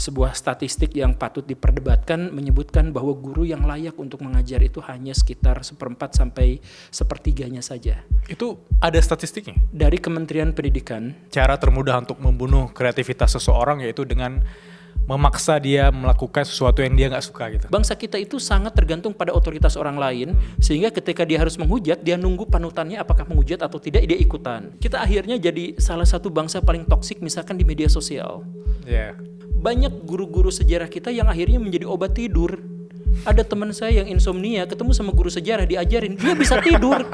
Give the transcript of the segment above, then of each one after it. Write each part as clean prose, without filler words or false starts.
sebuah statistik yang patut diperdebatkan menyebutkan bahwa guru yang layak untuk mengajar itu hanya sekitar 1/4 sampai 1/3 saja. Itu ada statistiknya? Dari Kementerian Pendidikan. Cara termudah untuk membunuh kreativitas seseorang yaitu dengan memaksa dia melakukan sesuatu yang dia nggak suka gitu. Bangsa kita itu sangat tergantung pada otoritas orang lain, sehingga ketika dia harus menghujat, dia nunggu panutannya apakah menghujat atau tidak, dia ikutan. Kita akhirnya jadi salah satu bangsa paling toksik misalkan di media sosial. Yeah. Banyak guru-guru sejarah kita yang akhirnya menjadi obat tidur. Ada teman saya yang insomnia, ketemu sama guru sejarah, diajarin, dia bisa tidur.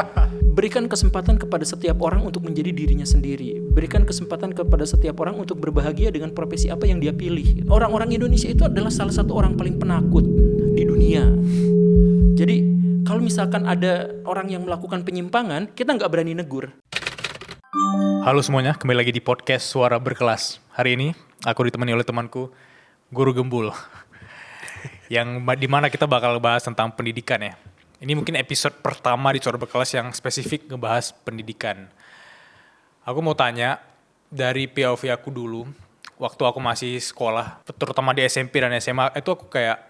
Berikan kesempatan kepada setiap orang untuk menjadi dirinya sendiri. Berikan kesempatan kepada setiap orang untuk berbahagia dengan profesi apa yang dia pilih. Orang-orang Indonesia itu adalah salah satu orang paling penakut di dunia. Jadi kalau misalkan ada orang yang melakukan penyimpangan, kita nggak berani negur. Halo semuanya, kembali lagi di podcast Suara Berkelas. Hari ini aku ditemani oleh temanku, Guru Gembul. Yang dimana kita bakal bahas tentang pendidikan ya. Ini mungkin episode pertama di Suara Berkelas yang spesifik ngebahas pendidikan. Aku mau tanya, dari POV aku dulu, waktu aku masih sekolah, terutama di SMP dan SMA, itu aku kayak,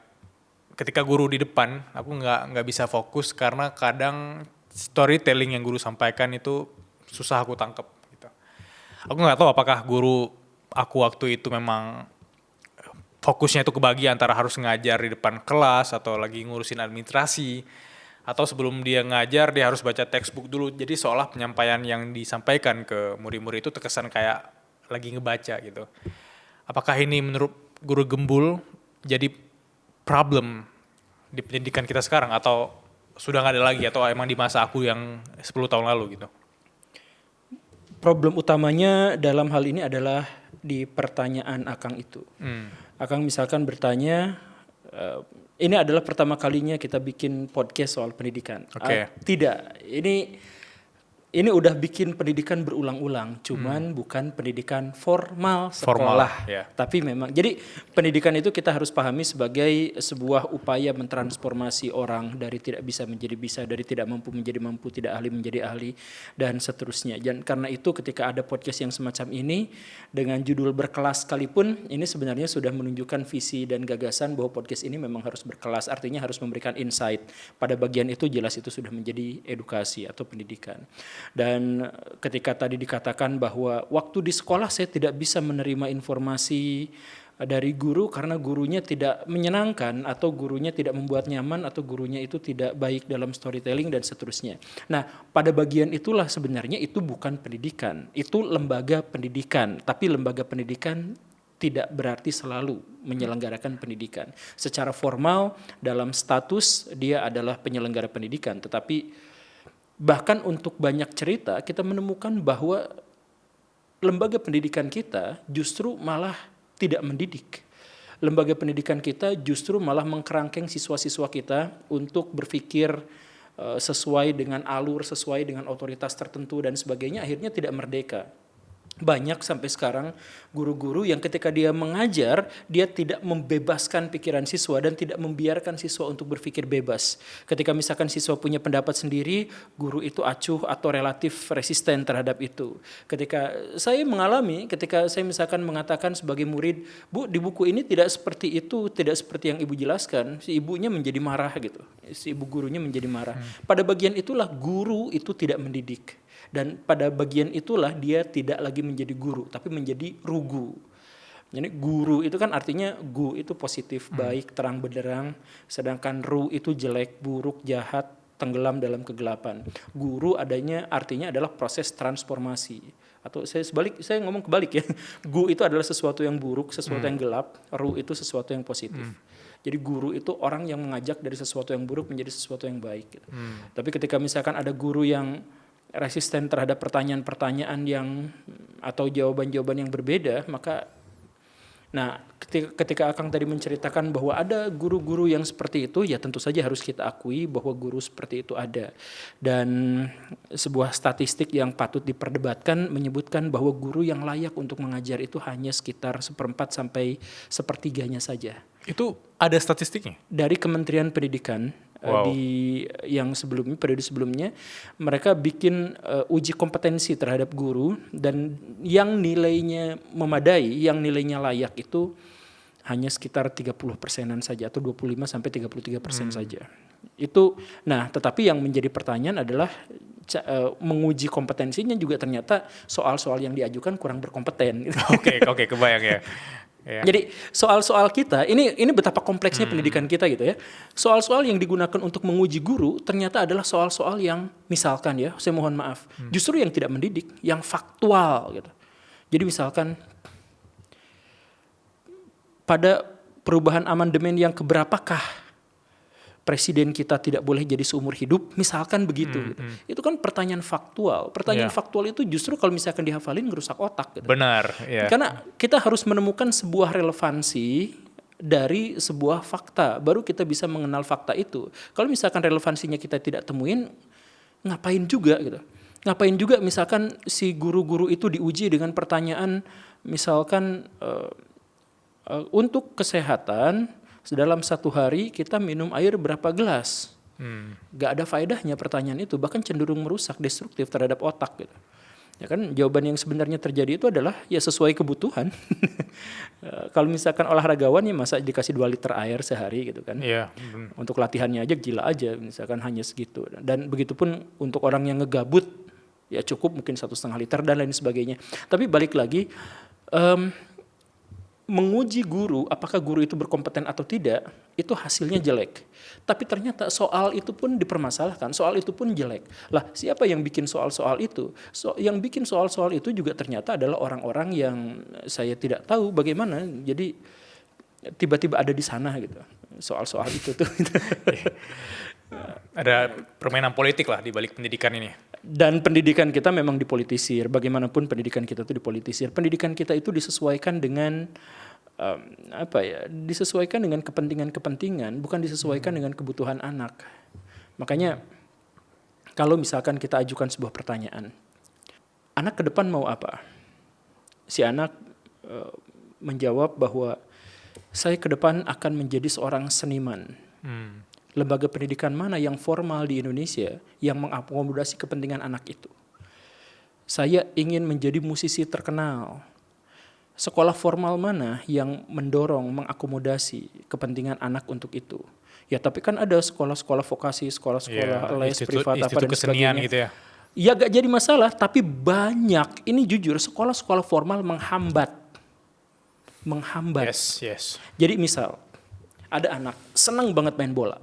ketika guru di depan, aku nggak bisa fokus karena kadang storytelling yang guru sampaikan itu susah aku tangkep. Gitu. Aku nggak tahu apakah guru aku waktu itu memang fokusnya itu kebagi antara harus ngajar di depan kelas atau lagi ngurusin administrasi, atau sebelum dia ngajar dia harus baca textbook dulu. Jadi seolah penyampaian yang disampaikan ke murid-murid itu terkesan kayak lagi ngebaca gitu. Apakah ini menurut Guru Gembul jadi problem di pendidikan kita sekarang atau sudah nggak ada lagi atau emang di masa aku yang 10 tahun lalu gitu? Problem utamanya dalam hal ini adalah di pertanyaan Akang itu. Akang misalkan bertanya, ini adalah pertama kalinya kita bikin podcast soal pendidikan. Okay. Tidak, ini udah bikin pendidikan berulang-ulang, cuman bukan pendidikan formal sekolah. Yeah. Tapi memang, jadi pendidikan itu kita harus pahami sebagai sebuah upaya mentransformasi orang dari tidak bisa menjadi bisa, dari tidak mampu menjadi mampu, tidak ahli menjadi ahli, dan seterusnya. Dan karena itu ketika ada podcast yang semacam ini, dengan judul berkelas sekalipun, ini sebenarnya sudah menunjukkan visi dan gagasan bahwa podcast ini memang harus berkelas, artinya harus memberikan insight. Pada bagian itu jelas itu sudah menjadi edukasi atau pendidikan. Dan ketika tadi dikatakan bahwa waktu di sekolah saya tidak bisa menerima informasi dari guru karena gurunya tidak menyenangkan atau gurunya tidak membuat nyaman atau gurunya itu tidak baik dalam storytelling dan seterusnya. Nah, pada bagian itulah sebenarnya itu bukan pendidikan, itu lembaga pendidikan, tapi lembaga pendidikan tidak berarti selalu menyelenggarakan pendidikan. Secara formal dalam status dia adalah penyelenggara pendidikan, tetapi bahkan untuk banyak cerita kita menemukan bahwa lembaga pendidikan kita justru malah tidak mendidik. Lembaga pendidikan kita justru malah mengkerangkeng siswa-siswa kita untuk berpikir sesuai dengan alur, sesuai dengan otoritas tertentu dan sebagainya, akhirnya tidak merdeka. Banyak sampai sekarang guru-guru yang ketika dia mengajar, dia tidak membebaskan pikiran siswa dan tidak membiarkan siswa untuk berpikir bebas. Ketika misalkan siswa punya pendapat sendiri, guru itu acuh atau relatif resisten terhadap itu. Ketika saya mengalami, ketika saya misalkan mengatakan sebagai murid, Bu, di buku ini tidak seperti itu, tidak seperti yang Ibu jelaskan, si ibunya menjadi marah gitu. Si ibu gurunya menjadi marah. Pada bagian itulah guru itu tidak mendidik. Dan pada bagian itulah dia tidak lagi menjadi guru, tapi menjadi rugu. Jadi guru itu kan artinya gu itu positif, baik, terang benderang, sedangkan ru itu jelek, buruk, jahat, tenggelam dalam kegelapan. Guru artinya adalah proses transformasi. Atau saya ngomong kebalik ya. Gu itu adalah sesuatu yang buruk, sesuatu yang gelap, ru itu sesuatu yang positif. Jadi guru itu orang yang mengajak dari sesuatu yang buruk menjadi sesuatu yang baik. Gitu. Tapi ketika misalkan ada guru yang resisten terhadap pertanyaan-pertanyaan yang atau jawaban-jawaban yang berbeda, maka ketika Akang tadi menceritakan bahwa ada guru-guru yang seperti itu, ya tentu saja harus kita akui bahwa guru seperti itu ada. Dan sebuah statistik yang patut diperdebatkan menyebutkan bahwa guru yang layak untuk mengajar itu hanya sekitar 1/4 sampai 1/3 saja. Itu ada statistiknya? Dari Kementerian Pendidikan. Wow. Di yang sebelumnya, periode sebelumnya, mereka bikin uji kompetensi terhadap guru dan yang nilainya memadai, yang nilainya layak itu hanya sekitar 30%-an saja atau 25-33% saja. Itu, nah tetapi yang menjadi pertanyaan adalah menguji kompetensinya juga ternyata soal-soal yang diajukan kurang berkompeten. Oke, kebayang ya. Ya. Jadi soal-soal kita ini betapa kompleksnya pendidikan kita gitu ya. Soal-soal yang digunakan untuk menguji guru ternyata adalah soal-soal yang misalkan ya, saya mohon maaf, justru yang tidak mendidik, yang faktual gitu. Jadi misalkan pada perubahan amandemen yang keberapakah presiden kita tidak boleh jadi seumur hidup, misalkan begitu. Gitu. Itu kan pertanyaan faktual. Pertanyaan faktual itu justru kalau misalkan dihafalin ngerusak otak. Gitu. Benar. Yeah. Karena kita harus menemukan sebuah relevansi dari sebuah fakta, baru kita bisa mengenal fakta itu. Kalau misalkan relevansinya kita tidak temuin, ngapain juga gitu. Ngapain juga misalkan si guru-guru itu diuji dengan pertanyaan, misalkan untuk kesehatan, dalam satu hari kita minum air berapa gelas? Gak ada faedahnya pertanyaan itu, bahkan cenderung merusak, destruktif terhadap otak gitu. Ya kan, jawaban yang sebenarnya terjadi itu adalah ya sesuai kebutuhan. Kalau misalkan olahragawan ya masa dikasih 2 liter air sehari gitu kan. Yeah. Untuk latihannya aja gila aja, misalkan hanya segitu. Dan begitupun untuk orang yang ngegabut ya cukup mungkin 1,5 liter dan lain sebagainya. Tapi balik lagi, menguji guru, apakah guru itu berkompeten atau tidak, itu hasilnya jelek. Tapi ternyata soal itu pun dipermasalahkan, soal itu pun jelek. Lah, siapa yang bikin soal-soal itu? Yang bikin soal-soal itu juga ternyata adalah orang-orang yang saya tidak tahu bagaimana. Jadi tiba-tiba ada di sana gitu. Soal-soal itu tuh. Ada permainan politik lah di balik pendidikan ini. Dan pendidikan kita memang dipolitisir. Bagaimanapun pendidikan kita itu dipolitisir. Pendidikan kita itu disesuaikan dengan disesuaikan dengan kepentingan-kepentingan, bukan disesuaikan dengan kebutuhan anak. Makanya kalau misalkan kita ajukan sebuah pertanyaan, anak ke depan mau apa? Si anak menjawab bahwa saya ke depan akan menjadi seorang seniman. Lembaga pendidikan mana yang formal di Indonesia yang mengakomodasi kepentingan anak itu? Saya ingin menjadi musisi terkenal. Sekolah formal mana yang mendorong, mengakomodasi kepentingan anak untuk itu? Ya tapi kan ada sekolah-sekolah vokasi, sekolah-sekolah les privat apa dan sebagainya. Gitu ya. Ya gak jadi masalah, tapi banyak, ini jujur, sekolah-sekolah formal menghambat. Yes. Jadi misal, ada anak senang banget main bola.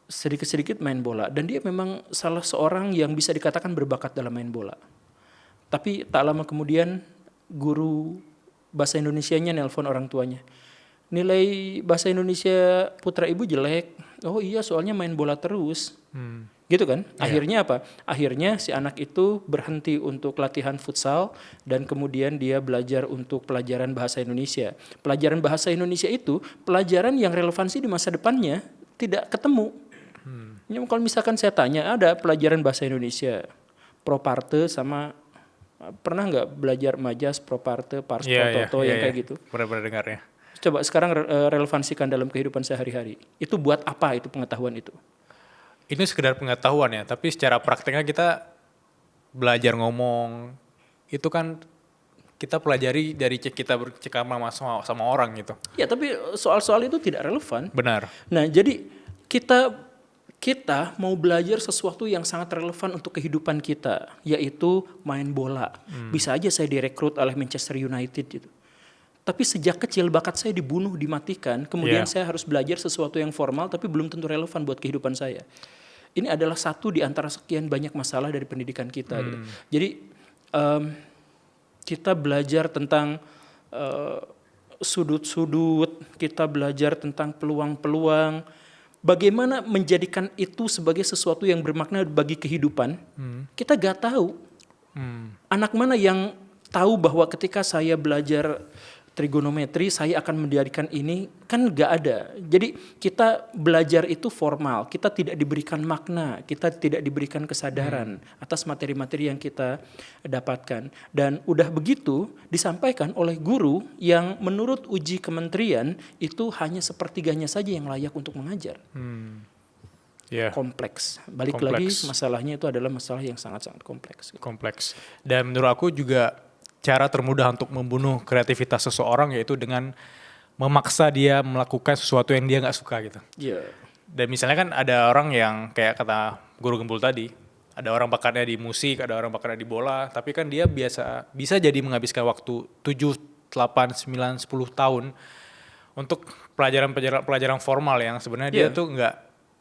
Sedikit-sedikit main bola. Dan dia memang salah seorang yang bisa dikatakan berbakat dalam main bola. Tapi tak lama kemudian guru bahasa Indonesianya nelpon orang tuanya. Nilai bahasa Indonesia putra ibu jelek. Oh iya soalnya main bola terus. Gitu kan? Akhirnya apa? Akhirnya si anak itu berhenti untuk latihan futsal dan kemudian dia belajar untuk pelajaran bahasa Indonesia. Pelajaran bahasa Indonesia itu pelajaran yang relevansi di masa depannya tidak ketemu. Kalau misalkan saya tanya, ada pelajaran bahasa Indonesia pro parte sama pernah nggak belajar majas, pro parte, pars pro toto yang kayak gitu? Pernah dengar ya. Coba sekarang relevansikan dalam kehidupan sehari-hari. Itu buat apa itu pengetahuan itu? Ini sekedar pengetahuan ya, tapi secara prakteknya kita belajar ngomong, itu kan kita pelajari dari kita bercakap sama orang gitu. Ya tapi soal-soal itu tidak relevan. Benar. Nah jadi kita mau belajar sesuatu yang sangat relevan untuk kehidupan kita, yaitu main bola. Bisa aja saya direkrut oleh Manchester United gitu. Tapi sejak kecil bakat saya dibunuh, dimatikan, kemudian saya harus belajar sesuatu yang formal tapi belum tentu relevan buat kehidupan saya. Ini adalah satu di antara sekian banyak masalah dari pendidikan kita. Gitu. Jadi kita belajar tentang sudut-sudut, kita belajar tentang peluang-peluang, bagaimana menjadikan itu sebagai sesuatu yang bermakna bagi kehidupan, kita gak tahu. Anak mana yang tahu bahwa ketika saya belajar trigonometri, saya akan menjadikan ini, kan gak ada. Jadi kita belajar itu formal, kita tidak diberikan makna, kita tidak diberikan kesadaran atas materi-materi yang kita dapatkan. Dan udah begitu disampaikan oleh guru yang menurut uji kementerian itu hanya sepertiganya saja yang layak untuk mengajar. Kompleks. Balik lagi masalahnya itu adalah masalah yang sangat-sangat kompleks. Kompleks. Dan menurut aku juga cara termudah untuk membunuh kreativitas seseorang yaitu dengan memaksa dia melakukan sesuatu yang dia nggak suka gitu. Iya. Dan misalnya kan ada orang yang kayak kata Guru Gembul tadi, ada orang bakatnya di musik, ada orang bakatnya di bola, tapi kan dia bisa jadi menghabiskan waktu 7, 8, 9, 10 tahun untuk pelajaran formal yang sebenarnya dia tuh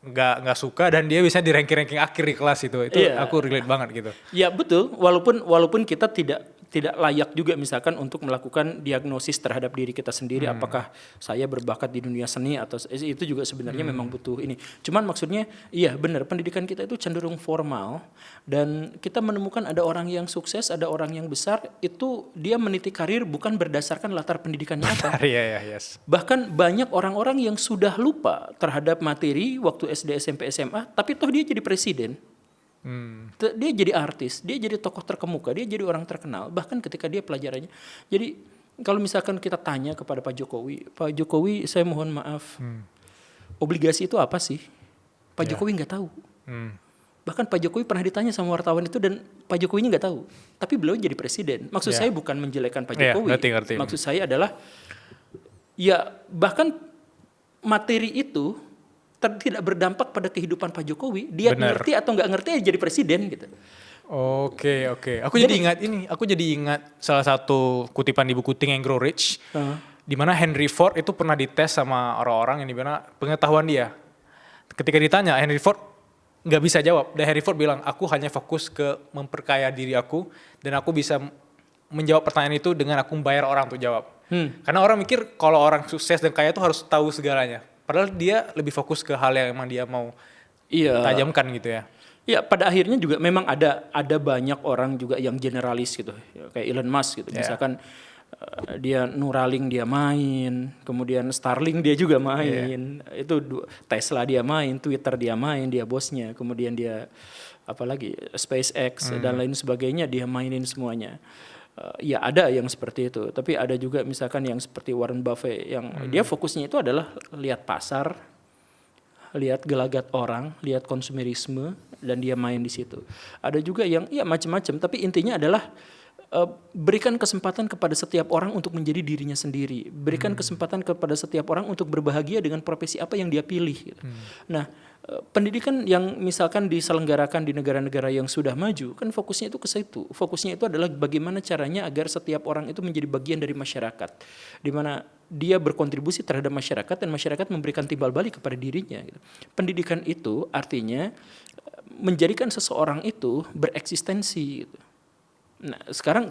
nggak suka dan dia bisa di ranking akhir di kelas itu aku relate banget gitu. Ya betul, walaupun kita tidak layak juga misalkan untuk melakukan diagnosis terhadap diri kita sendiri apakah saya berbakat di dunia seni atau itu juga sebenarnya memang butuh ini. Cuman maksudnya iya benar, pendidikan kita itu cenderung formal dan kita menemukan ada orang yang sukses, ada orang yang besar itu dia meniti karir bukan berdasarkan latar pendidikannya apa. Yes. Bahkan banyak orang-orang yang sudah lupa terhadap materi waktu SD, SMP, SMA, tapi toh dia jadi presiden. Dia jadi artis, dia jadi tokoh terkemuka, dia jadi orang terkenal. Bahkan ketika dia pelajarannya. Jadi kalau misalkan kita tanya kepada Pak Jokowi, saya mohon maaf, obligasi itu apa sih? Pak Jokowi nggak tahu. Bahkan Pak Jokowi pernah ditanya sama wartawan itu dan Pak Jokowinya nggak tahu. Tapi beliau jadi presiden. Maksud saya bukan menjelekkan Pak Jokowi. Ngerti. Maksud saya adalah ya bahkan materi itu tidak berdampak pada kehidupan Pak Jokowi. Dia ngerti atau nggak ngerti jadi presiden gitu. Oke. Aku jadi ingat salah satu kutipan di buku Think and Grow Rich, di mana Henry Ford itu pernah dites sama orang-orang yang dimana pengetahuan dia. Ketika ditanya, Henry Ford nggak bisa jawab. Dan Henry Ford bilang, aku hanya fokus ke memperkaya diri aku dan aku bisa menjawab pertanyaan itu dengan aku membayar orang untuk jawab. Karena orang mikir kalau orang sukses dan kaya itu harus tahu segalanya. Padahal dia lebih fokus ke hal yang emang dia mau tajamkan gitu ya. Ya pada akhirnya juga memang ada banyak orang juga yang generalis gitu. Kayak Elon Musk gitu. Misalkan dia Neuralink dia main, kemudian Starlink dia juga main. Itu Tesla dia main, Twitter dia main, dia bosnya. Kemudian dia apalagi SpaceX dan lain sebagainya dia mainin semuanya. Ya ada yang seperti itu, tapi ada juga misalkan yang seperti Warren Buffett yang dia fokusnya itu adalah lihat pasar, lihat gelagat orang, lihat konsumerisme dan dia main di situ. Ada juga yang ya macam-macam, tapi intinya adalah berikan kesempatan kepada setiap orang untuk menjadi dirinya sendiri, berikan kesempatan kepada setiap orang untuk berbahagia dengan profesi apa yang dia pilih. Gitu. Nah, pendidikan yang misalkan diselenggarakan di negara-negara yang sudah maju kan fokusnya itu ke situ. Fokusnya itu adalah bagaimana caranya agar setiap orang itu menjadi bagian dari masyarakat, di mana dia berkontribusi terhadap masyarakat dan masyarakat memberikan timbal balik kepada dirinya. Gitu. Pendidikan itu artinya menjadikan seseorang itu bereksistensi. Gitu. Nah, sekarang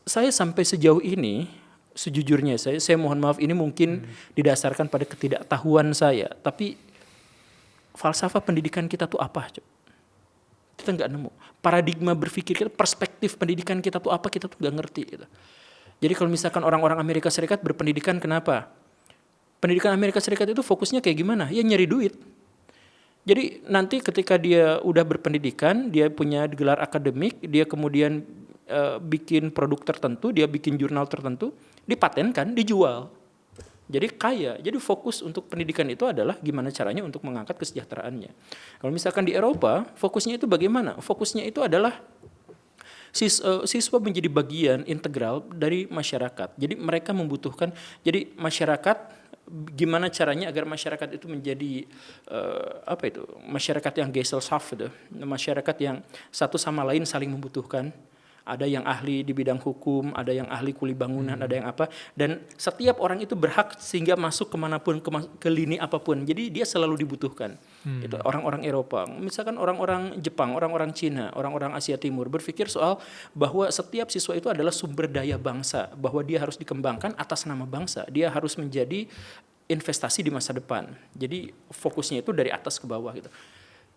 saya sampai sejauh ini, sejujurnya saya mohon maaf ini mungkin didasarkan pada ketidaktahuan saya, tapi falsafah pendidikan kita tuh apa? Kita nggak nemu. Paradigma berpikir kita, perspektif pendidikan kita tuh apa? Kita tuh nggak ngerti. Gitu. Jadi kalau misalkan orang-orang Amerika Serikat berpendidikan, kenapa? Pendidikan Amerika Serikat itu fokusnya kayak gimana? Ya nyari duit. Jadi nanti ketika dia udah berpendidikan, dia punya gelar akademik, dia kemudian bikin produk tertentu, dia bikin jurnal tertentu, dipatenkan, dijual. Jadi kaya. Jadi fokus untuk pendidikan itu adalah gimana caranya untuk mengangkat kesejahteraannya. Kalau misalkan di Eropa, fokusnya itu bagaimana? Fokusnya itu adalah siswa menjadi bagian integral dari masyarakat. Jadi mereka membutuhkan, jadi masyarakat gimana caranya agar masyarakat itu menjadi masyarakat yang Gesellschaft gitu. Masyarakat yang satu sama lain saling membutuhkan. Ada yang ahli di bidang hukum, ada yang ahli kuli bangunan, ada yang apa. Dan setiap orang itu berhak sehingga masuk kemanapun, ke lini apapun. Jadi dia selalu dibutuhkan. Itu orang-orang Eropa. Misalkan orang-orang Jepang, orang-orang Cina, orang-orang Asia Timur berpikir soal bahwa setiap siswa itu adalah sumber daya bangsa. Bahwa dia harus dikembangkan atas nama bangsa. Dia harus menjadi investasi di masa depan. Jadi fokusnya itu dari atas ke bawah gitu.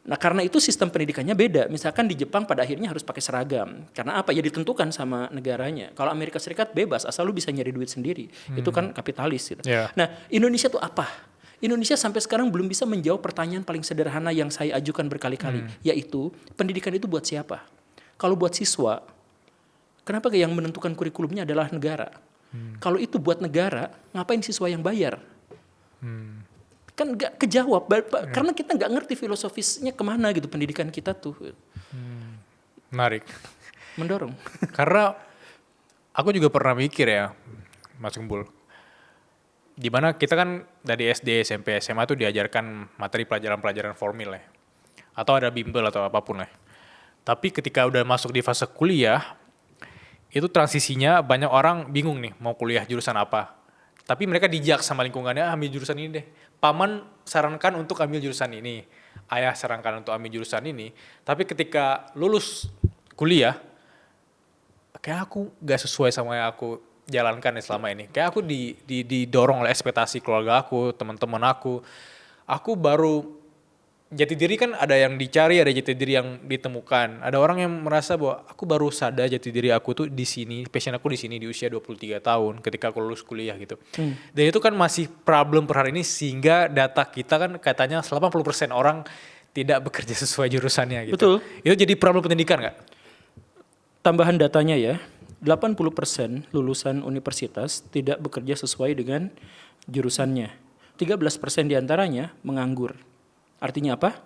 Nah karena itu sistem pendidikannya beda. Misalkan di Jepang pada akhirnya harus pakai seragam. Karena apa? Ya ditentukan sama negaranya. Kalau Amerika Serikat bebas, asal lu bisa nyari duit sendiri. Itu kan kapitalis gitu. Nah Indonesia tuh apa? Indonesia sampai sekarang belum bisa menjawab pertanyaan paling sederhana yang saya ajukan berkali-kali. Yaitu pendidikan itu buat siapa? Kalau buat siswa, kenapa yang menentukan kurikulumnya adalah negara? Kalau itu buat negara, ngapain siswa yang bayar? Kan nggak kejawab karena kita nggak ngerti filosofisnya kemana gitu pendidikan kita tuh. Menarik. Mendorong. Karena Aku juga pernah mikir ya, Mas Gembul. Dimana kita kan dari SD, SMP, SMA tuh diajarkan materi pelajaran-pelajaran formil ya. Atau ada bimbel atau apapun lah. Tapi ketika udah masuk di fase kuliah, itu transisinya banyak orang bingung nih mau kuliah jurusan apa. Tapi mereka dijak sama lingkungannya, ambil jurusan ini deh. Paman sarankan untuk ambil jurusan ini. Ayah sarankan untuk ambil jurusan ini. Tapi ketika lulus kuliah, kayak aku gak sesuai sama yang aku jalankan selama ini. Kayak aku didorong oleh ekspektasi keluarga aku, teman-teman aku. Aku baru jati diri kan ada yang dicari, ada jati diri yang ditemukan. Ada orang yang merasa bahwa aku baru sadar jati diri aku tuh di sini, passion aku di sini di usia 23 tahun ketika aku lulus kuliah gitu. Dan itu kan masih problem per hari ini sehingga data kita kan katanya 80% orang tidak bekerja sesuai jurusannya gitu. Betul. Itu jadi problem pendidikan nggak? Tambahan datanya ya, 80% lulusan universitas tidak bekerja sesuai dengan jurusannya. 13% diantaranya menganggur. Artinya apa?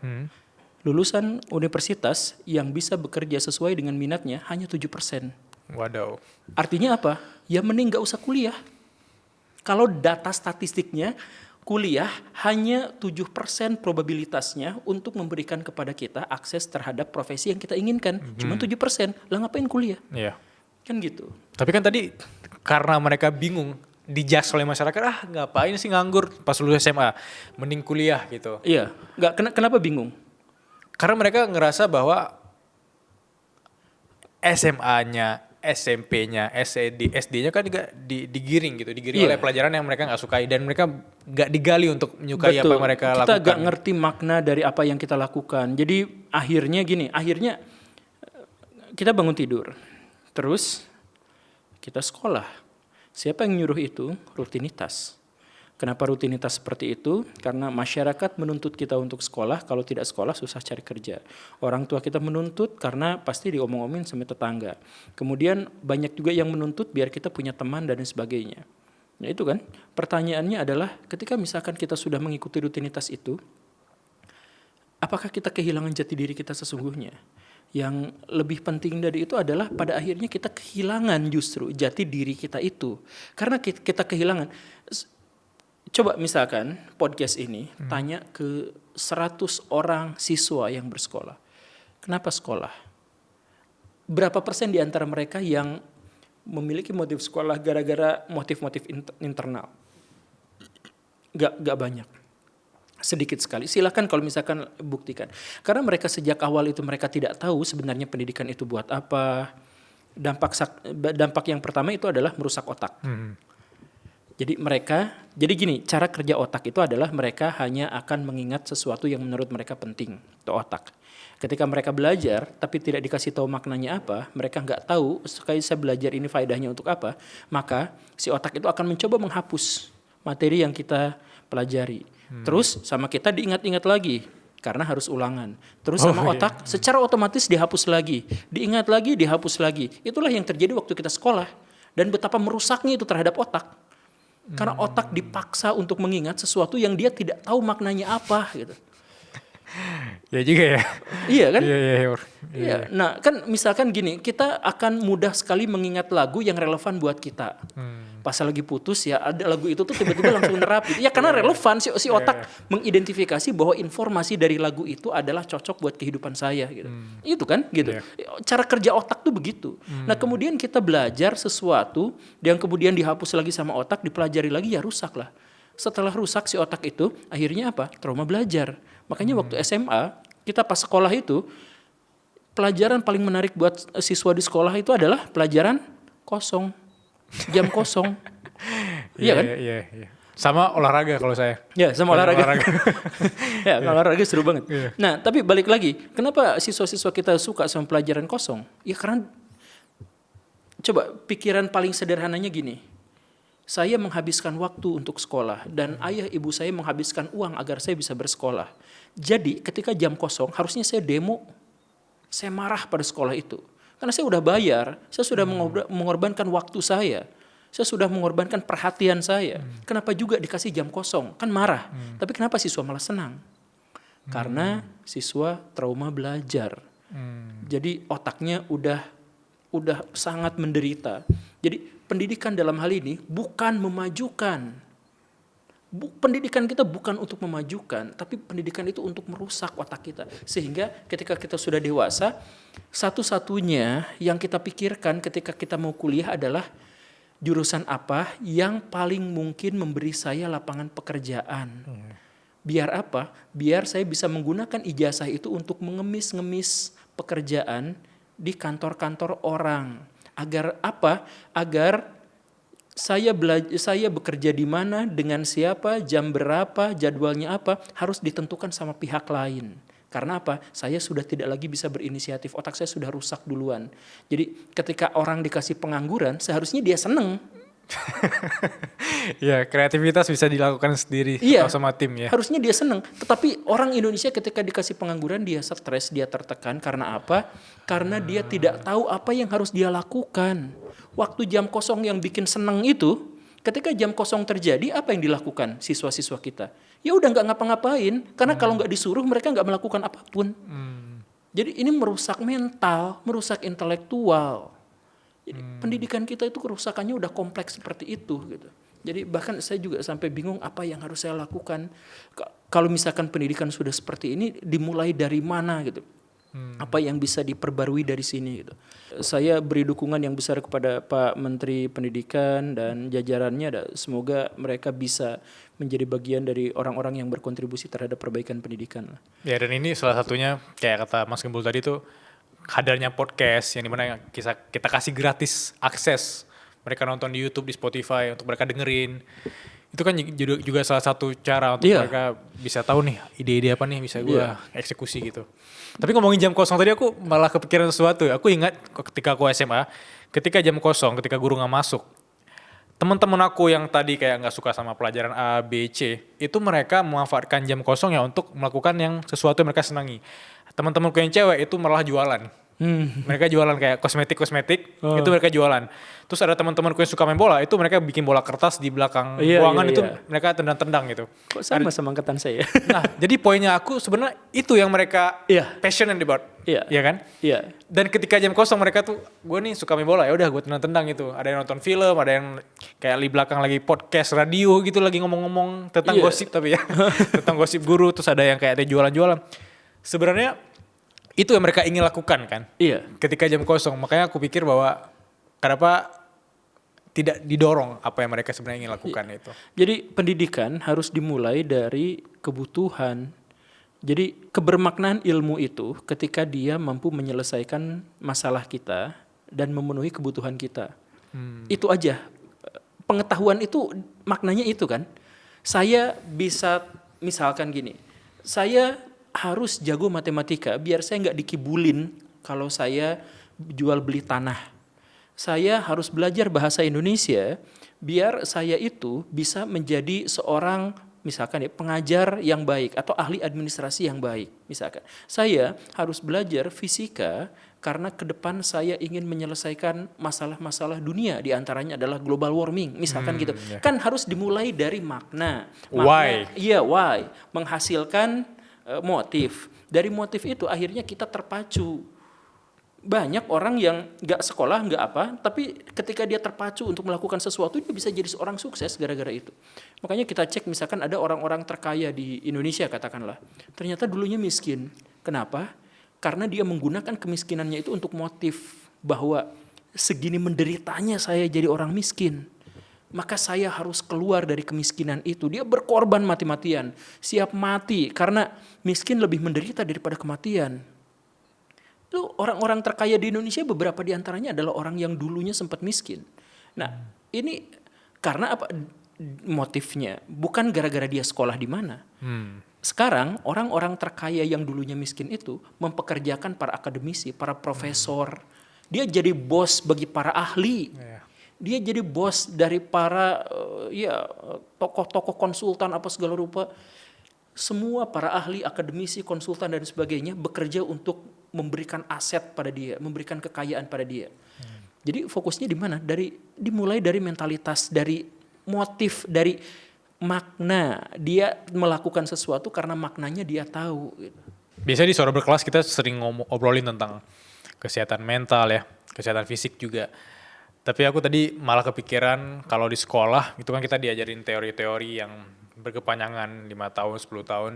Lulusan universitas yang bisa bekerja sesuai dengan minatnya hanya 7%. Waduh. Artinya apa? Ya mending gak usah kuliah. Kalau data statistiknya, kuliah hanya 7% probabilitasnya untuk memberikan kepada kita akses terhadap profesi yang kita inginkan. Cuma 7%. Lah ngapain kuliah? Iya. Kan gitu. Tapi kan tadi karena mereka bingung, dijudge oleh masyarakat, ngapain sih nganggur pas lulus SMA, mending kuliah gitu. Iya. Kenapa bingung? Karena mereka ngerasa bahwa SMA-nya, SMP-nya, SD-nya kan juga digiring gitu, digiring Iya. oleh pelajaran yang mereka nggak sukai dan mereka nggak digali untuk menyukai apa yang mereka kita lakukan. gak ngerti makna dari apa yang kita lakukan. Jadi akhirnya kita bangun tidur. Terus kita sekolah. Siapa yang nyuruh itu? Rutinitas. Kenapa rutinitas seperti itu? Karena masyarakat menuntut kita untuk sekolah, kalau tidak sekolah susah cari kerja. Orang tua kita menuntut karena pasti diomong-omongin sama tetangga. Kemudian banyak juga yang menuntut biar kita punya teman dan sebagainya. Nah itu kan, pertanyaannya adalah ketika misalkan kita sudah mengikuti rutinitas itu, apakah kita kehilangan jati diri kita sesungguhnya? Yang lebih penting dari itu adalah pada akhirnya kita kehilangan justru jati diri kita itu. Karena kita kehilangan. Coba misalkan podcast ini tanya ke 100 orang siswa yang bersekolah. Kenapa sekolah? Berapa persen di antara mereka yang memiliki motif sekolah gara-gara motif-motif internal? Gak banyak. Sedikit sekali. Silakan kalau misalkan buktikan. Karena mereka sejak awal itu mereka tidak tahu sebenarnya pendidikan itu buat apa. Dampak yang pertama itu adalah merusak otak. Jadi gini, cara kerja otak itu adalah mereka hanya akan mengingat sesuatu yang menurut mereka penting. Itu otak. Ketika mereka belajar tapi tidak dikasih tahu maknanya apa, mereka nggak tahu sekali saya belajar ini faedahnya untuk apa, maka si otak itu akan mencoba menghapus materi yang kita pelajari. Terus sama kita diingat-ingat lagi karena harus ulangan. Terus sama otak secara otomatis dihapus lagi, diingat lagi, dihapus lagi. Itulah yang terjadi waktu kita sekolah dan betapa merusaknya itu terhadap otak. Karena otak dipaksa untuk mengingat sesuatu yang dia tidak tahu maknanya apa gitu. Ya juga ya. Iya kan? Iya. Nah kan misalkan gini, kita akan mudah sekali mengingat lagu yang relevan buat kita. Pas lagi putus ya ada lagu itu tuh tiba-tiba langsung nerap gitu. Ya karena relevan si otak mengidentifikasi bahwa informasi dari lagu itu adalah cocok buat kehidupan saya gitu. Itu kan gitu. Cara kerja otak tuh begitu. Nah kemudian kita belajar sesuatu yang kemudian dihapus lagi sama otak, dipelajari lagi ya rusak lah. Setelah rusak si otak itu akhirnya apa? Trauma belajar. Makanya waktu SMA kita pas sekolah itu pelajaran paling menarik buat siswa di sekolah itu adalah pelajaran kosong, jam kosong. Iya kan? Iya. Sama olahraga kalau saya. Ya sama olahraga. Ya olahraga seru banget. Nah tapi balik lagi, kenapa siswa-siswa kita suka sama pelajaran kosong? Ya karena coba pikiran paling sederhananya gini. Saya menghabiskan waktu untuk sekolah dan ayah ibu saya menghabiskan uang agar saya bisa bersekolah. Jadi ketika jam kosong harusnya saya demo. Saya marah pada sekolah itu. Karena saya udah bayar, saya sudah mengorbankan waktu saya. Saya sudah mengorbankan perhatian saya. Kenapa juga dikasih jam kosong? Kan marah. Tapi kenapa siswa malah senang? Karena siswa trauma belajar. Jadi otaknya udah sangat menderita. Jadi pendidikan dalam hal ini bukan memajukan. Pendidikan kita bukan untuk memajukan, tapi pendidikan itu untuk merusak otak kita. Sehingga ketika kita sudah dewasa, satu-satunya yang kita pikirkan ketika kita mau kuliah adalah jurusan apa yang paling mungkin memberi saya lapangan pekerjaan. Biar apa? Biar saya bisa menggunakan ijazah itu untuk mengemis-ngemis pekerjaan di kantor-kantor orang. Agar apa? Agar saya bekerja di mana, dengan siapa, jam berapa, jadwalnya apa, harus ditentukan sama pihak lain. Karena apa? Saya sudah tidak lagi bisa berinisiatif, otak saya sudah rusak duluan. Jadi ketika orang dikasih pengangguran, seharusnya dia seneng. Ya, kreativitas bisa dilakukan sendiri Iya, sama tim ya. harusnya dia seneng. Tetapi orang Indonesia ketika dikasih pengangguran, dia stres, dia tertekan. Karena apa? Karena dia tidak tahu apa yang harus dia lakukan. Waktu jam kosong yang bikin seneng itu, ketika jam kosong terjadi, apa yang dilakukan siswa-siswa kita? Ya udah nggak ngapa-ngapain, karena kalau nggak disuruh mereka nggak melakukan apapun. Jadi ini merusak mental, merusak intelektual. Jadi pendidikan kita itu kerusakannya udah kompleks seperti itu gitu. Jadi bahkan saya juga sampai bingung apa yang harus saya lakukan. Kalau misalkan pendidikan sudah seperti ini, dimulai dari mana gitu. Apa yang bisa diperbarui dari sini gitu. Saya beri dukungan yang besar kepada Pak Menteri Pendidikan dan jajarannya. Semoga mereka bisa menjadi bagian dari orang-orang yang berkontribusi terhadap perbaikan pendidikan. Ya, dan ini salah satunya kayak kata Mas Gembul tadi tuh hadirnya podcast yang dimana kita kasih gratis akses mereka nonton di YouTube, di Spotify untuk mereka dengerin. Itu kan juga salah satu cara untuk mereka bisa tahu nih ide-ide apa nih bisa gue eksekusi gitu. Tapi ngomongin jam kosong tadi aku malah kepikiran sesuatu. Aku ingat ketika aku SMA, ketika jam kosong, ketika guru nggak masuk, teman-teman aku yang tadi kayak nggak suka sama pelajaran A, B, C, itu mereka memanfaatkan jam kosong ya untuk melakukan yang sesuatu yang mereka senangi. Teman-temanku yang cewek itu malah jualan. Mereka jualan kayak kosmetik, itu mereka jualan. Terus ada teman-temanku yang suka main bola, itu mereka bikin bola kertas di belakang ruangan itu mereka tendang-tendang gitu. Kok sama angkatan saya? Nah, jadi poinnya aku sebenarnya itu yang mereka passionate about, ya kan? Iya. Dan ketika jam kosong mereka tuh, gue nih suka main bola, ya udah gue tendang-tendang gitu. Ada yang nonton film, ada yang kayak di belakang lagi podcast radio gitu lagi ngomong-ngomong tentang gosip tapi ya, tentang gosip guru. Terus ada yang kayak ada jualan-jualan. Sebenarnya itu yang mereka ingin lakukan kan? Iya. Ketika jam kosong, makanya aku pikir bahwa kenapa tidak didorong apa yang mereka sebenarnya ingin lakukan itu. Jadi pendidikan harus dimulai dari kebutuhan. Jadi kebermaknaan ilmu itu ketika dia mampu menyelesaikan masalah kita dan memenuhi kebutuhan kita. Itu aja. Pengetahuan itu maknanya itu kan. Saya bisa misalkan gini, saya harus jago matematika biar saya nggak dikibulin kalau saya jual beli tanah. Saya harus belajar bahasa Indonesia biar saya itu bisa menjadi seorang misalkan ya pengajar yang baik atau ahli administrasi yang baik. Misalkan saya harus belajar fisika karena ke depan saya ingin menyelesaikan masalah-masalah dunia, diantaranya adalah global warming misalkan gitu. Kan harus dimulai dari makna. Why? Iya, why. Menghasilkan motif. Dari motif itu akhirnya kita terpacu. Banyak orang yang nggak sekolah, nggak apa, tapi ketika dia terpacu untuk melakukan sesuatu, dia bisa jadi seorang sukses gara-gara itu. Makanya kita cek misalkan ada orang-orang terkaya di Indonesia katakanlah, ternyata dulunya miskin. Kenapa? Karena dia menggunakan kemiskinannya itu untuk motif bahwa segini menderitanya saya jadi orang miskin. Maka saya harus keluar dari kemiskinan itu. Dia berkorban mati-matian, siap mati karena miskin lebih menderita daripada kematian. Itu orang-orang terkaya di Indonesia beberapa di antaranya adalah orang yang dulunya sempat miskin. Nah, ini karena apa motifnya? Bukan gara-gara dia sekolah di mana. Sekarang orang-orang terkaya yang dulunya miskin itu mempekerjakan para akademisi, para profesor. Dia jadi bos bagi para ahli. Dia jadi bos dari para tokoh-tokoh konsultan apa segala rupa. Semua para ahli, akademisi, konsultan dan sebagainya bekerja untuk memberikan aset pada dia, memberikan kekayaan pada dia. Jadi fokusnya di mana? Dimulai dari mentalitas, dari motif, dari makna. Dia melakukan sesuatu karena maknanya dia tahu. Biasanya di Suara Berkelas kita sering obrolin tentang kesehatan mental ya, kesehatan fisik juga. Tapi aku tadi malah kepikiran kalau di sekolah itu kan kita diajarin teori-teori yang berkepanjangan 5 tahun, 10 tahun.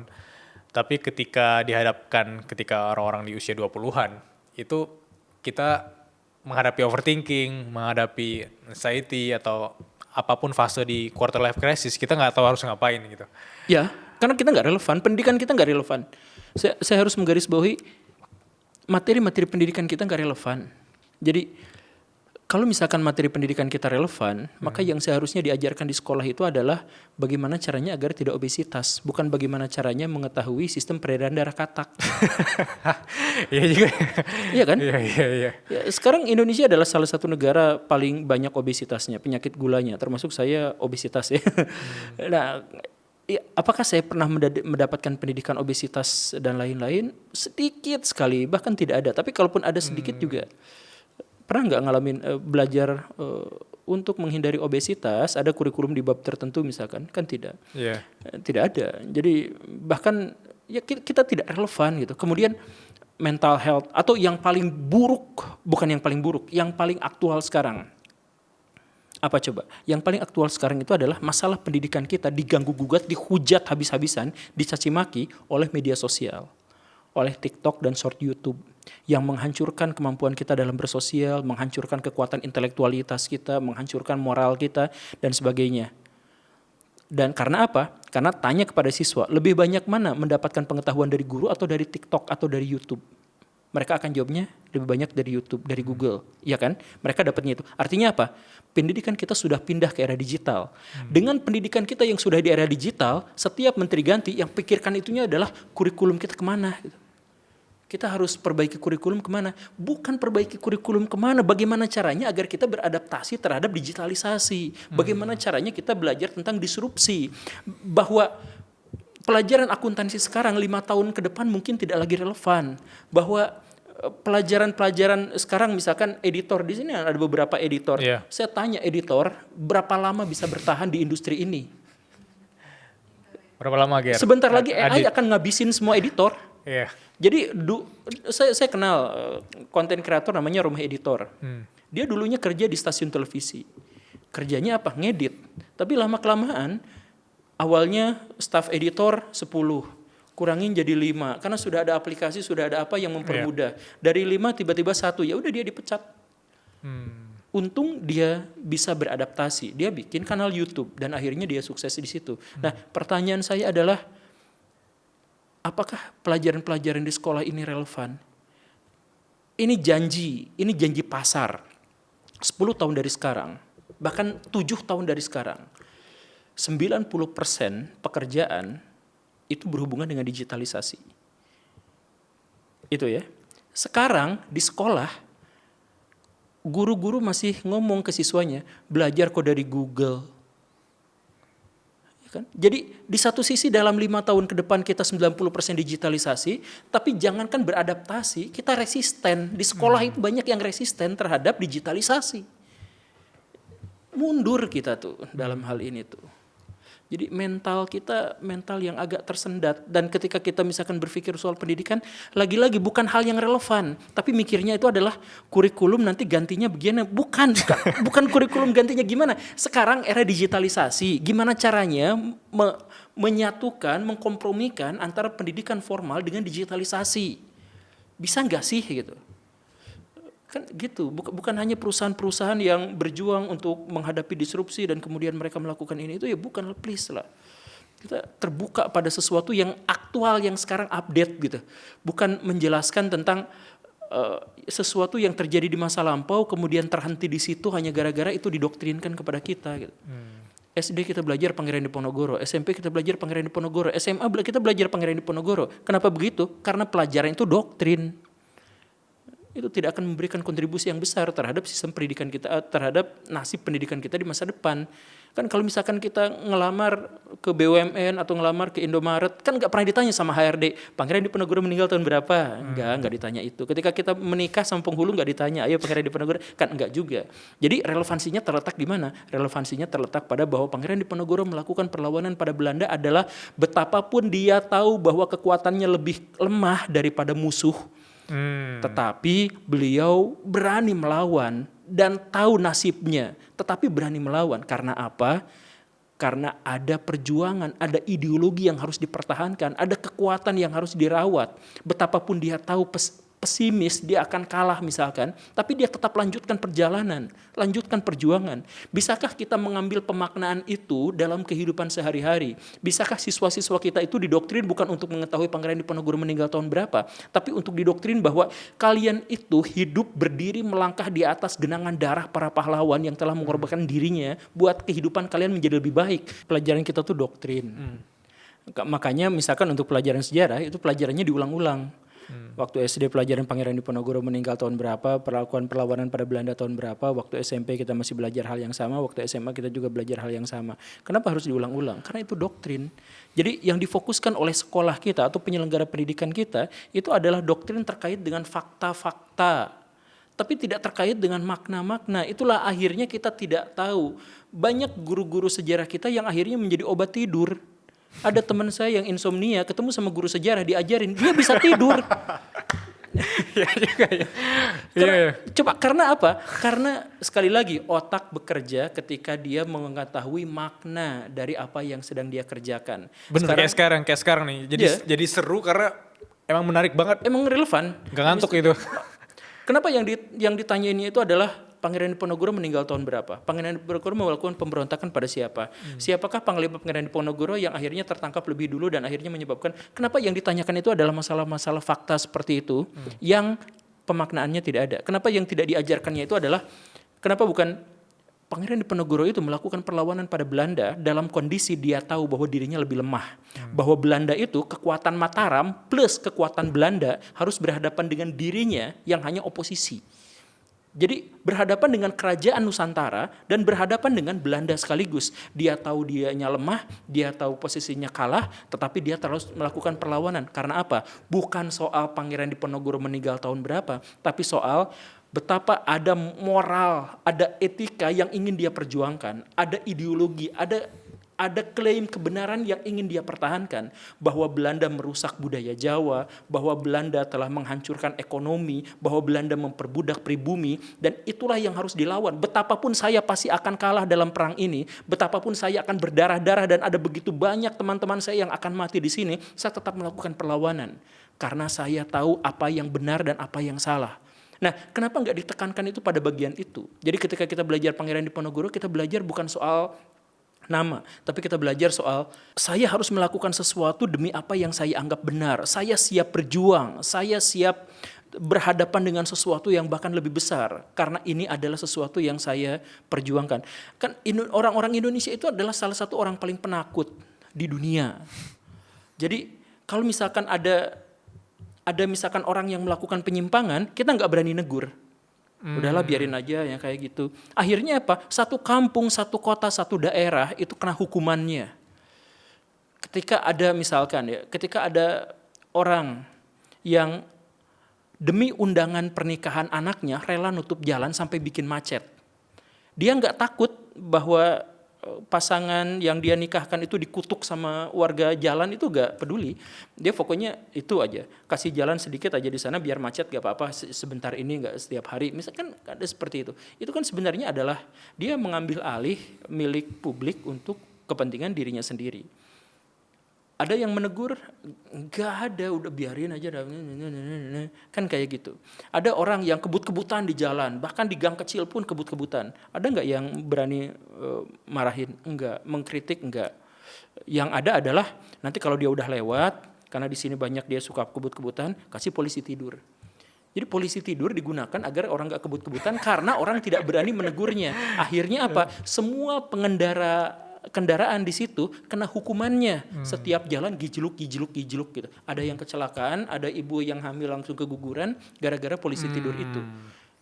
Tapi ketika orang-orang di usia 20-an, itu kita menghadapi overthinking, menghadapi anxiety atau apapun fase di quarter life crisis, kita nggak tahu harus ngapain gitu. Ya, karena kita nggak relevan, pendidikan kita nggak relevan. Saya harus menggarisbawahi materi-materi pendidikan kita nggak relevan. Jadi kalau misalkan materi pendidikan kita relevan, maka yang seharusnya diajarkan di sekolah itu adalah bagaimana caranya agar tidak obesitas, bukan bagaimana caranya mengetahui sistem peredaran darah katak. Iya juga. Iya kan? Iya. Ya, sekarang Indonesia adalah salah satu negara paling banyak obesitasnya, penyakit gulanya, termasuk saya obesitas ya. Nah, ya, apakah saya pernah mendapatkan pendidikan obesitas dan lain-lain? Sedikit sekali, bahkan tidak ada. Tapi kalaupun ada sedikit juga, pernah nggak ngalamin belajar untuk menghindari obesitas? Ada kurikulum di bab tertentu misalkan? Kan tidak. Iya. Tidak ada. Jadi bahkan ya kita tidak relevan gitu. Kemudian mental health atau yang paling buruk, bukan yang paling buruk, yang paling aktual sekarang. Apa coba? Yang paling aktual sekarang itu adalah masalah pendidikan kita diganggu-gugat, dihujat habis-habisan, dicaci maki oleh media sosial, oleh TikTok dan short YouTube yang menghancurkan kemampuan kita dalam bersosial, menghancurkan kekuatan intelektualitas kita, menghancurkan moral kita dan sebagainya. Dan karena apa? Karena tanya kepada siswa, lebih banyak mana mendapatkan pengetahuan dari guru atau dari TikTok atau dari YouTube? Mereka akan jawabnya lebih banyak dari YouTube, dari Google, ya kan? Mereka dapatnya itu. Artinya apa? Pendidikan kita sudah pindah ke era digital. Dengan pendidikan kita yang sudah di era digital, setiap menteri ganti yang pikirkan itunya adalah kurikulum kita kemana? Gitu. Kita harus perbaiki kurikulum kemana? Bukan perbaiki kurikulum kemana, bagaimana caranya agar kita beradaptasi terhadap digitalisasi. Bagaimana caranya kita belajar tentang disrupsi. Bahwa pelajaran akuntansi sekarang 5 tahun ke depan mungkin tidak lagi relevan. Bahwa pelajaran-pelajaran sekarang misalkan editor, di sini ada beberapa editor. Yeah. Saya tanya editor, berapa lama bisa bertahan di industri ini? Berapa lama, Ger? Sebentar lagi AI akan ngabisin semua editor. Iya. Jadi saya kenal konten kreator namanya Rumah Editor. Dia dulunya kerja di stasiun televisi. Kerjanya apa? Ngedit. Tapi lama-kelamaan awalnya staff editor 10, kurangin jadi 5 karena sudah ada aplikasi, sudah ada apa yang mempermudah. Dari 5 tiba-tiba 1, ya udah dia dipecat. Untung dia bisa beradaptasi. Dia bikin kanal YouTube dan akhirnya dia sukses di situ. Nah, pertanyaan saya adalah apakah pelajaran-pelajaran di sekolah ini relevan? Ini janji pasar. 10 tahun dari sekarang, bahkan 7 tahun dari sekarang, 90% pekerjaan itu berhubungan dengan digitalisasi. Itu ya. Sekarang di sekolah, guru-guru masih ngomong ke siswanya, belajar kok dari Google. Kan? Jadi di satu sisi dalam 5 tahun ke depan kita 90% digitalisasi, tapi jangankan beradaptasi, kita resisten. Di sekolah itu banyak yang resisten terhadap digitalisasi. Mundur kita tuh dalam hal ini tuh. Jadi mental kita mental yang agak tersendat, dan ketika kita misalkan berpikir soal pendidikan, lagi-lagi bukan hal yang relevan, tapi mikirnya itu adalah kurikulum nanti gantinya begini, bukan kurikulum gantinya gimana. Sekarang era digitalisasi, gimana caranya menyatukan, mengkompromikan antara pendidikan formal dengan digitalisasi. Bisa nggak sih gitu? Kan gitu, bukan hanya perusahaan-perusahaan yang berjuang untuk menghadapi disrupsi dan kemudian mereka melakukan ini, itu ya bukan, please lah. Kita terbuka pada sesuatu yang aktual, yang sekarang update gitu. Bukan menjelaskan tentang sesuatu yang terjadi di masa lampau kemudian terhenti di situ hanya gara-gara itu didoktrinkan kepada kita gitu. SD kita belajar Pangeran Diponegoro, SMP kita belajar Pangeran Diponegoro, SMA kita belajar Pangeran Diponegoro. Kenapa begitu? Karena pelajaran itu doktrin. Itu tidak akan memberikan kontribusi yang besar terhadap sistem pendidikan kita, terhadap nasib pendidikan kita di masa depan. Kan kalau misalkan kita ngelamar ke BUMN atau ngelamar ke Indomaret, kan nggak pernah ditanya sama HRD, Pangeran Diponegoro meninggal tahun berapa? Nggak ditanya itu. Ketika kita menikah sama penghulu nggak ditanya, ayo Pangeran Diponegoro, kan nggak juga. Jadi relevansinya terletak di mana? Relevansinya terletak pada bahwa Pangeran Diponegoro melakukan perlawanan pada Belanda adalah betapapun dia tahu bahwa kekuatannya lebih lemah daripada musuh, tetapi beliau berani melawan dan tahu nasibnya, tetapi berani melawan. Karena apa? Karena ada perjuangan, ada ideologi yang harus dipertahankan, ada kekuatan yang harus dirawat. Betapapun dia tahu pesimis, dia akan kalah misalkan, tapi dia tetap lanjutkan perjalanan, lanjutkan perjuangan. Bisakah kita mengambil pemaknaan itu dalam kehidupan sehari-hari? Bisakah siswa-siswa kita itu didoktrin bukan untuk mengetahui Pangeran Diponegoro meninggal tahun berapa, tapi untuk didoktrin bahwa kalian itu hidup berdiri melangkah di atas genangan darah para pahlawan yang telah mengorbankan dirinya buat kehidupan kalian menjadi lebih baik. Pelajaran kita tuh doktrin. Makanya misalkan untuk pelajaran sejarah itu pelajarannya diulang-ulang. Waktu SD pelajaran Pangeran Diponegoro meninggal tahun berapa, perlakuan perlawanan pada Belanda tahun berapa, waktu SMP kita masih belajar hal yang sama, waktu SMA kita juga belajar hal yang sama. Kenapa harus diulang-ulang? Karena itu doktrin. Jadi yang difokuskan oleh sekolah kita atau penyelenggara pendidikan kita itu adalah doktrin terkait dengan fakta-fakta, tapi tidak terkait dengan makna-makna. Itulah akhirnya kita tidak tahu. Banyak guru-guru sejarah kita yang akhirnya menjadi obat tidur. Ada teman saya yang insomnia, ketemu sama guru sejarah, diajarin, dia bisa tidur. Coba karena apa? Karena sekali lagi otak bekerja ketika dia mengetahui makna dari apa yang sedang dia kerjakan. Bener, kayak sekarang nih. Jadi seru karena emang menarik banget. Emang relevan. Gak ngantuk itu. Kenapa yang ditanyainnya itu adalah Pangeran Diponegoro meninggal tahun berapa? Pangeran Diponegoro melakukan pemberontakan pada siapa? Siapakah Panglima Pangeran Diponegoro yang akhirnya tertangkap lebih dulu dan akhirnya menyebabkan, kenapa yang ditanyakan itu adalah masalah-masalah fakta seperti itu yang pemaknaannya tidak ada. Kenapa yang tidak diajarkannya itu adalah, kenapa bukan Pangeran Diponegoro itu melakukan perlawanan pada Belanda dalam kondisi dia tahu bahwa dirinya lebih lemah. Bahwa Belanda itu kekuatan Mataram plus kekuatan Belanda harus berhadapan dengan dirinya yang hanya oposisi. Jadi berhadapan dengan kerajaan Nusantara dan berhadapan dengan Belanda sekaligus. Dia tahu dianya lemah, dia tahu posisinya kalah, tetapi dia terus melakukan perlawanan. Karena apa? Bukan soal Pangeran Diponegoro meninggal tahun berapa, tapi soal betapa ada moral, ada etika yang ingin dia perjuangkan, ada ideologi, ada klaim kebenaran yang ingin dia pertahankan, bahwa Belanda merusak budaya Jawa, bahwa Belanda telah menghancurkan ekonomi, bahwa Belanda memperbudak pribumi, dan itulah yang harus dilawan. Betapapun saya pasti akan kalah dalam perang ini, betapapun saya akan berdarah-darah dan ada begitu banyak teman-teman saya yang akan mati di sini, saya tetap melakukan perlawanan karena saya tahu apa yang benar dan apa yang salah. Nah, kenapa nggak ditekankan itu pada bagian itu? Jadi ketika kita belajar Pangeran Diponegoro, kita belajar bukan soal nama, tapi kita belajar soal saya harus melakukan sesuatu demi apa yang saya anggap benar. Saya siap berjuang, saya siap berhadapan dengan sesuatu yang bahkan lebih besar karena ini adalah sesuatu yang saya perjuangkan. Kan orang-orang Indonesia itu adalah salah satu orang paling penakut di dunia. Jadi kalau misalkan ada misalkan orang yang melakukan penyimpangan, kita nggak berani negur. Udahlah biarin aja yang kayak gitu. Akhirnya apa? Satu kampung, satu kota, satu daerah itu kena hukumannya. Ketika ada orang yang demi undangan pernikahan anaknya rela nutup jalan sampai bikin macet. Dia nggak takut bahwa pasangan yang dia nikahkan itu dikutuk sama warga jalan, itu gak peduli. Dia pokoknya itu aja, kasih jalan sedikit aja di sana biar macet gak apa-apa sebentar ini, gak setiap hari. Misalkan ada seperti itu. Itu kan sebenarnya adalah dia mengambil alih milik publik untuk kepentingan dirinya sendiri. Ada yang menegur, nggak ada, udah biarin aja, kan kayak gitu. Ada orang yang kebut-kebutan di jalan, bahkan di gang kecil pun kebut-kebutan. Ada nggak yang berani marahin? Enggak, mengkritik enggak. Yang ada adalah nanti kalau dia udah lewat, karena di sini banyak dia suka kebut-kebutan, kasih polisi tidur. Jadi polisi tidur digunakan agar orang nggak kebut-kebutan karena orang tidak berani menegurnya. Akhirnya apa? Semua kendaraan di situ kena hukumannya. Setiap jalan gijluk gitu. Ada yang kecelakaan, ada ibu yang hamil langsung keguguran gara-gara polisi tidur itu.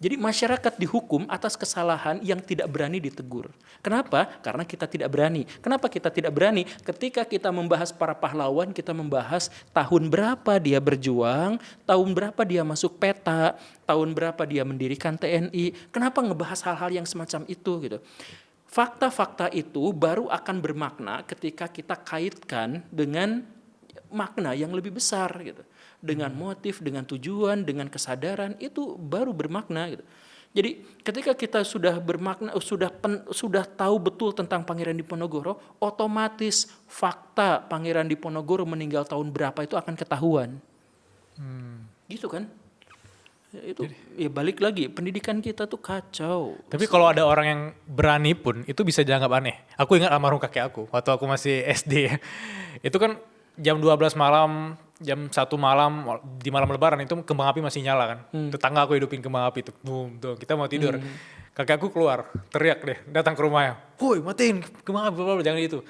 Jadi masyarakat dihukum atas kesalahan yang tidak berani ditegur. Kenapa? Karena kita tidak berani. Kenapa kita tidak berani? Ketika kita membahas para pahlawan, kita membahas tahun berapa dia berjuang, tahun berapa dia masuk peta, tahun berapa dia mendirikan TNI. Kenapa ngebahas hal-hal yang semacam itu gitu? Fakta-fakta itu baru akan bermakna ketika kita kaitkan dengan makna yang lebih besar gitu. Dengan motif, dengan tujuan, dengan kesadaran, itu baru bermakna gitu. Jadi ketika kita sudah bermakna, sudah tahu betul tentang Pangeran Diponegoro, otomatis fakta Pangeran Diponegoro meninggal tahun berapa itu akan ketahuan. Gitu kan? Itu ya balik lagi, pendidikan kita tuh kacau. Tapi kalau ada orang yang berani pun itu bisa dianggap aneh. Aku ingat almarhum kakek aku waktu aku masih SD ya. Itu kan jam 12 malam, jam 1 malam, di malam lebaran itu kembang api masih nyala kan. Tetangga aku hidupin kembang api itu. Boom, tuh kita mau tidur. Kakek aku keluar, teriak deh, datang ke rumahnya. "Woi, matiin kembang api, bla-bla, jangan itu."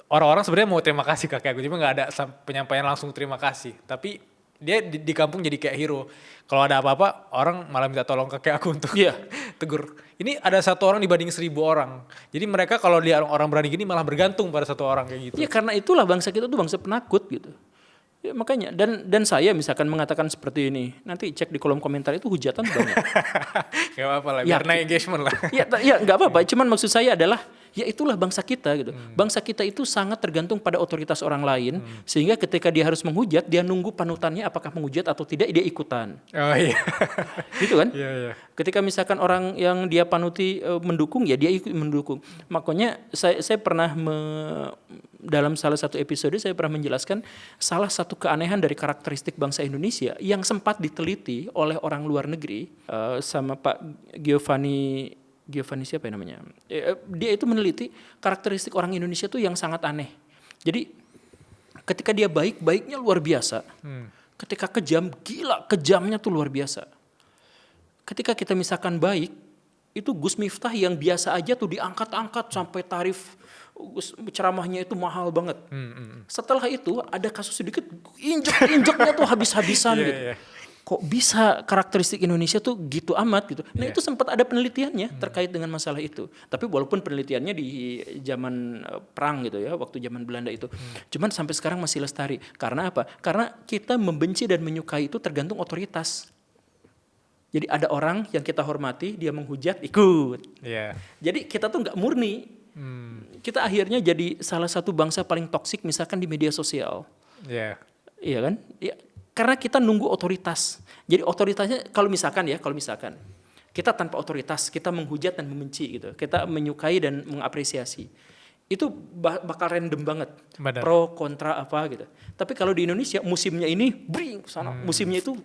Orang-orang sebenarnya mau terima kasih kakek aku, cuma nggak ada penyampaian langsung terima kasih. Tapi dia di kampung jadi kayak hero. Kalau ada apa-apa, orang malah minta tolong kakek aku untuk tegur. Ini ada satu orang dibanding 1.000 orang. Jadi mereka kalau dia orang berani gini malah bergantung pada satu orang kayak gitu. Ya karena itulah bangsa kita tuh bangsa penakut gitu. Ya, makanya dan saya misalkan mengatakan seperti ini, nanti cek di kolom komentar itu hujatan banyak. Gak apa-apa lah, biar naik engagement lah. Ya nggak apa-apa. Cuman maksud saya adalah ya itulah bangsa kita gitu. Bangsa kita itu sangat tergantung pada otoritas orang lain, sehingga ketika dia harus menghujat, dia nunggu panutannya apakah menghujat atau tidak, dia ikutan. Oh iya. Gitu kan? Iya. Ketika misalkan orang yang dia panuti mendukung, ya dia ikut mendukung. Makanya saya pernah dalam salah satu episode saya pernah menjelaskan salah satu keanehan dari karakteristik bangsa Indonesia yang sempat diteliti oleh orang luar negeri sama Pak Giovanni siapa ya namanya? Dia itu meneliti karakteristik orang Indonesia tuh yang sangat aneh. Jadi ketika dia baik, baiknya luar biasa. Ketika kejam, gila kejamnya tuh luar biasa. Ketika kita misalkan baik, itu Gus Miftah yang biasa aja tuh diangkat-angkat sampai tarif ceramahnya itu mahal banget. Setelah itu ada kasus sedikit, injek-injeknya tuh habis-habisan gitu. Kok bisa karakteristik Indonesia tuh gitu amat gitu. Nah itu sempat ada penelitiannya terkait dengan masalah itu. Tapi walaupun penelitiannya di zaman perang gitu ya, waktu zaman Belanda itu. Cuman sampai sekarang masih lestari. Karena apa? Karena kita membenci dan menyukai itu tergantung otoritas. Jadi ada orang yang kita hormati, dia menghujat, ikut. Jadi kita tuh nggak murni. Kita akhirnya jadi salah satu bangsa paling toksik misalkan di media sosial. Iya kan? Ya, karena kita nunggu otoritas. Jadi otoritasnya kalau misalkan kita tanpa otoritas, kita menghujat dan membenci gitu. Kita menyukai dan mengapresiasi. Itu bakal random banget. Benar. Pro, kontra apa gitu. Tapi kalau di Indonesia musimnya ini bring sana, musimnya itu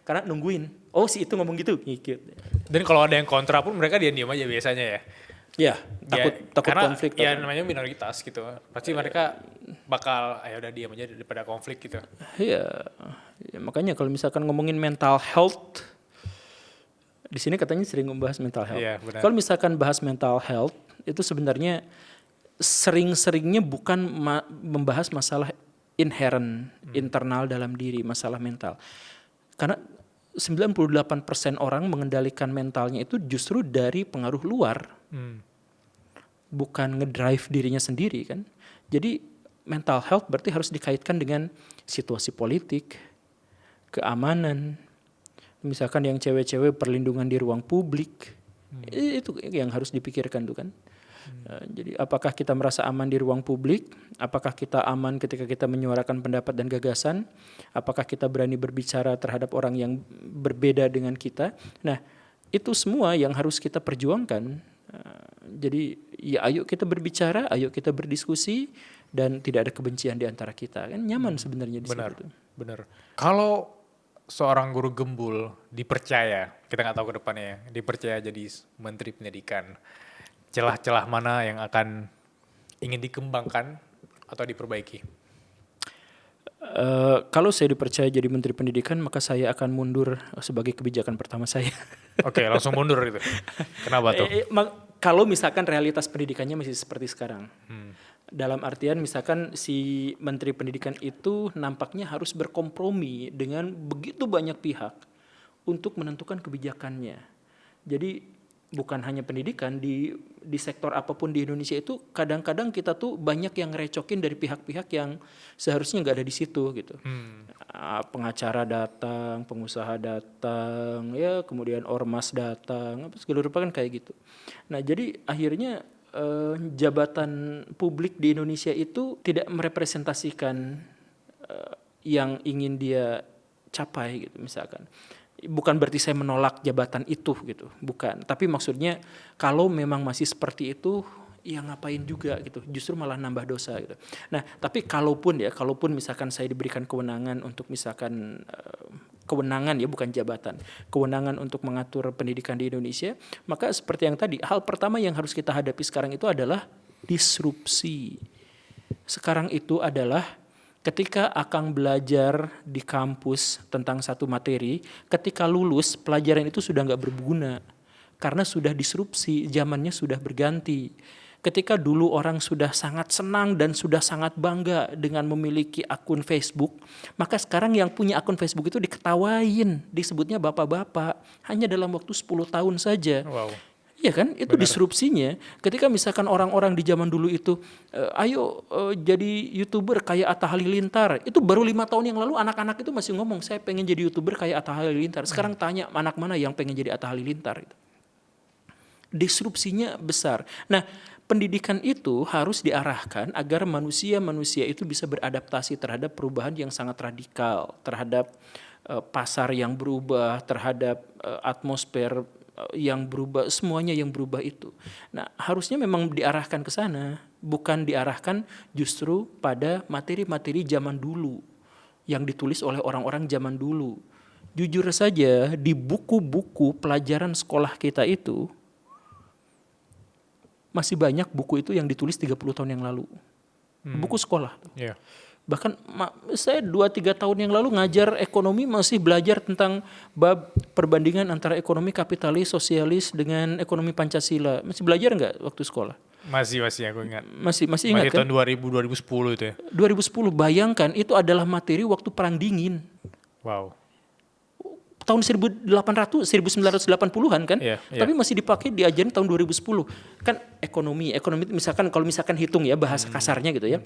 karena nungguin. Oh si itu ngomong gitu. Dan kalau ada yang kontra pun mereka diam aja biasanya ya. Ya, takut karena konflik. Ya namanya minoritas gitu. Pasti mereka bakal udah diam aja daripada konflik gitu. Iya. Ya, makanya kalau misalkan ngomongin mental health, di sini katanya sering membahas mental health. Iya, benar. Kalau misalkan bahas mental health, itu sebenarnya sering-seringnya bukan membahas masalah inherent, internal dalam diri, masalah mental. Karena 98% orang mengendalikan mentalnya itu justru dari pengaruh luar. Bukan ngedrive dirinya sendiri kan. Jadi mental health berarti harus dikaitkan dengan situasi politik, keamanan. Misalkan yang cewek-cewek perlindungan di ruang publik. Itu yang harus dipikirkan tuh kan. Jadi apakah kita merasa aman di ruang publik? Apakah kita aman ketika kita menyuarakan pendapat dan gagasan? Apakah kita berani berbicara terhadap orang yang berbeda dengan kita? Nah, itu semua yang harus kita perjuangkan. Jadi ya ayo kita berbicara, ayo kita berdiskusi dan tidak ada kebencian di antara kita. Kan nyaman sebenarnya di situ. Benar. Kalau seorang guru gembul dipercaya, kita nggak tahu ke depannya ya, dipercaya jadi Menteri Pendidikan. Celah-celah mana yang akan ingin dikembangkan atau diperbaiki? Kalau saya dipercaya jadi Menteri Pendidikan, maka saya akan mundur sebagai kebijakan pertama saya. Oke, langsung mundur itu. Kenapa tuh? Kalau misalkan realitas pendidikannya masih seperti sekarang. Dalam artian misalkan si Menteri Pendidikan itu nampaknya harus berkompromi dengan begitu banyak pihak untuk menentukan kebijakannya. Jadi bukan hanya pendidikan, di sektor apapun di Indonesia itu kadang-kadang kita tuh banyak yang ngerecokin dari pihak-pihak yang seharusnya nggak ada di situ gitu. Pengacara datang, pengusaha datang, ya kemudian ormas datang, segala rupa kan kayak gitu. Nah jadi akhirnya jabatan publik di Indonesia itu tidak merepresentasikan yang ingin dia capai gitu misalkan. Bukan berarti saya menolak jabatan itu gitu, bukan. Tapi maksudnya kalau memang masih seperti itu, ya ngapain juga gitu. Justru malah nambah dosa gitu. Nah, tapi kalaupun misalkan saya diberikan kewenangan untuk misalkan kewenangan ya bukan jabatan, kewenangan untuk mengatur pendidikan di Indonesia, maka seperti yang tadi, hal pertama yang harus kita hadapi sekarang itu adalah disrupsi. Sekarang itu adalah ketika Akang belajar di kampus tentang satu materi, ketika lulus pelajaran itu sudah nggak berguna karena sudah disrupsi, zamannya sudah berganti. Ketika dulu orang sudah sangat senang dan sudah sangat bangga dengan memiliki akun Facebook, maka sekarang yang punya akun Facebook itu diketawain, disebutnya bapak-bapak, hanya dalam waktu 10 tahun saja. Wow. Iya kan, itu disrupsinya. Ketika misalkan orang-orang di zaman dulu itu, ayo jadi YouTuber kayak Atta Halilintar. Itu baru 5 tahun yang lalu anak-anak itu masih ngomong, saya pengen jadi YouTuber kayak Atta Halilintar. Sekarang tanya anak mana yang pengen jadi Atta Halilintar. Gitu. Disrupsinya besar. Nah, pendidikan itu harus diarahkan agar manusia-manusia itu bisa beradaptasi terhadap perubahan yang sangat radikal, terhadap pasar yang berubah, terhadap atmosfer yang berubah, semuanya yang berubah itu. Nah, harusnya memang diarahkan ke sana, bukan diarahkan justru pada materi-materi zaman dulu yang ditulis oleh orang-orang zaman dulu. Jujur saja, di buku-buku pelajaran sekolah kita itu masih banyak buku itu yang ditulis 30 tahun yang lalu. Buku sekolah. Yeah. Bahkan saya 2-3 tahun yang lalu ngajar ekonomi masih belajar tentang bab perbandingan antara ekonomi kapitalis, sosialis dengan ekonomi Pancasila. Masih belajar nggak waktu sekolah? Masih aku ingat. Masih ingat kan? Tahun 2010 itu ya. 2010, bayangkan itu adalah materi waktu Perang Dingin. Wow. Tahun 1980-an kan? Yeah. Tapi masih dipakai diajarin tahun 2010. Kan ekonomi misalkan kalau hitung ya bahasa kasarnya gitu ya.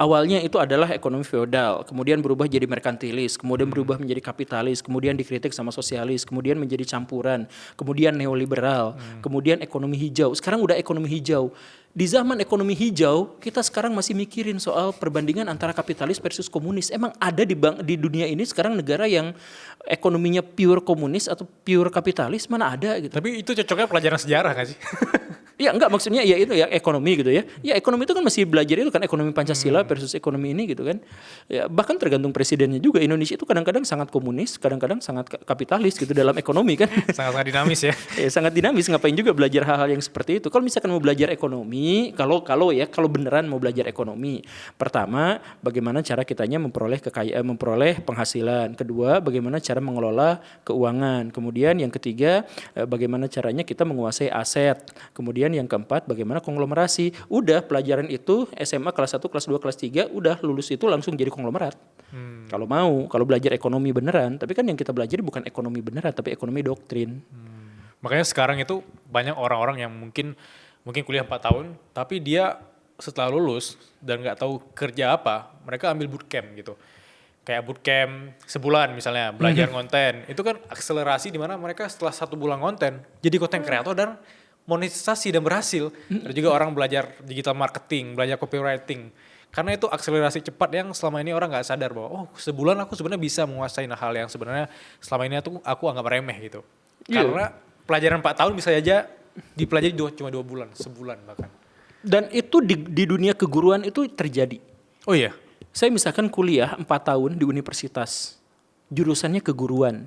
Awalnya itu adalah ekonomi feodal, kemudian berubah jadi merkantilis, kemudian berubah menjadi kapitalis, kemudian dikritik sama sosialis, kemudian menjadi campuran, kemudian neoliberal, kemudian ekonomi hijau. Sekarang udah ekonomi hijau. Di zaman ekonomi hijau, kita sekarang masih mikirin soal perbandingan antara kapitalis versus komunis. Emang ada di dunia ini sekarang negara yang ekonominya pure komunis atau pure kapitalis? Mana ada gitu. Tapi itu cocoknya pelajaran sejarah gak sih? Ya enggak, maksudnya ya itu ya ekonomi gitu ya. Ya ekonomi itu kan masih belajar itu kan ekonomi Pancasila versus ekonomi ini gitu kan. Ya bahkan tergantung presidennya juga. Indonesia itu kadang-kadang sangat komunis, kadang-kadang sangat kapitalis gitu dalam ekonomi kan. Sangat-sangat dinamis ya. Ya sangat dinamis, ngapain juga belajar hal-hal yang seperti itu. Kalau misalkan mau belajar ekonomi, kalau beneran mau belajar ekonomi, pertama bagaimana cara kitanya memperoleh penghasilan. Kedua, bagaimana cara mengelola keuangan. Kemudian yang ketiga, bagaimana caranya kita menguasai aset. Kemudian yang keempat, bagaimana konglomerasi. Udah pelajaran itu SMA kelas 1, kelas 2, kelas 3, udah lulus itu langsung jadi konglomerat. Kalau belajar ekonomi beneran, tapi kan yang kita belajar bukan ekonomi beneran, tapi ekonomi doktrin. Makanya sekarang itu banyak orang-orang yang mungkin kuliah 4 tahun, tapi dia setelah lulus dan nggak tahu kerja apa, mereka ambil bootcamp gitu. Kayak bootcamp sebulan misalnya, belajar konten. Itu kan akselerasi di mana mereka setelah 1 bulan konten, jadi konten kreator dan monetisasi dan berhasil. Ada juga orang belajar digital marketing, belajar copywriting. Karena itu akselerasi cepat yang selama ini orang nggak sadar bahwa sebulan aku sebenarnya bisa menguasai hal yang sebenarnya selama ini aku anggap remeh gitu. Karena pelajaran 4 tahun bisa aja dipelajari cuma 2 bulan, sebulan bahkan. Dan itu di dunia keguruan itu terjadi. Oh iya? Saya misalkan kuliah 4 tahun di universitas, jurusannya keguruan.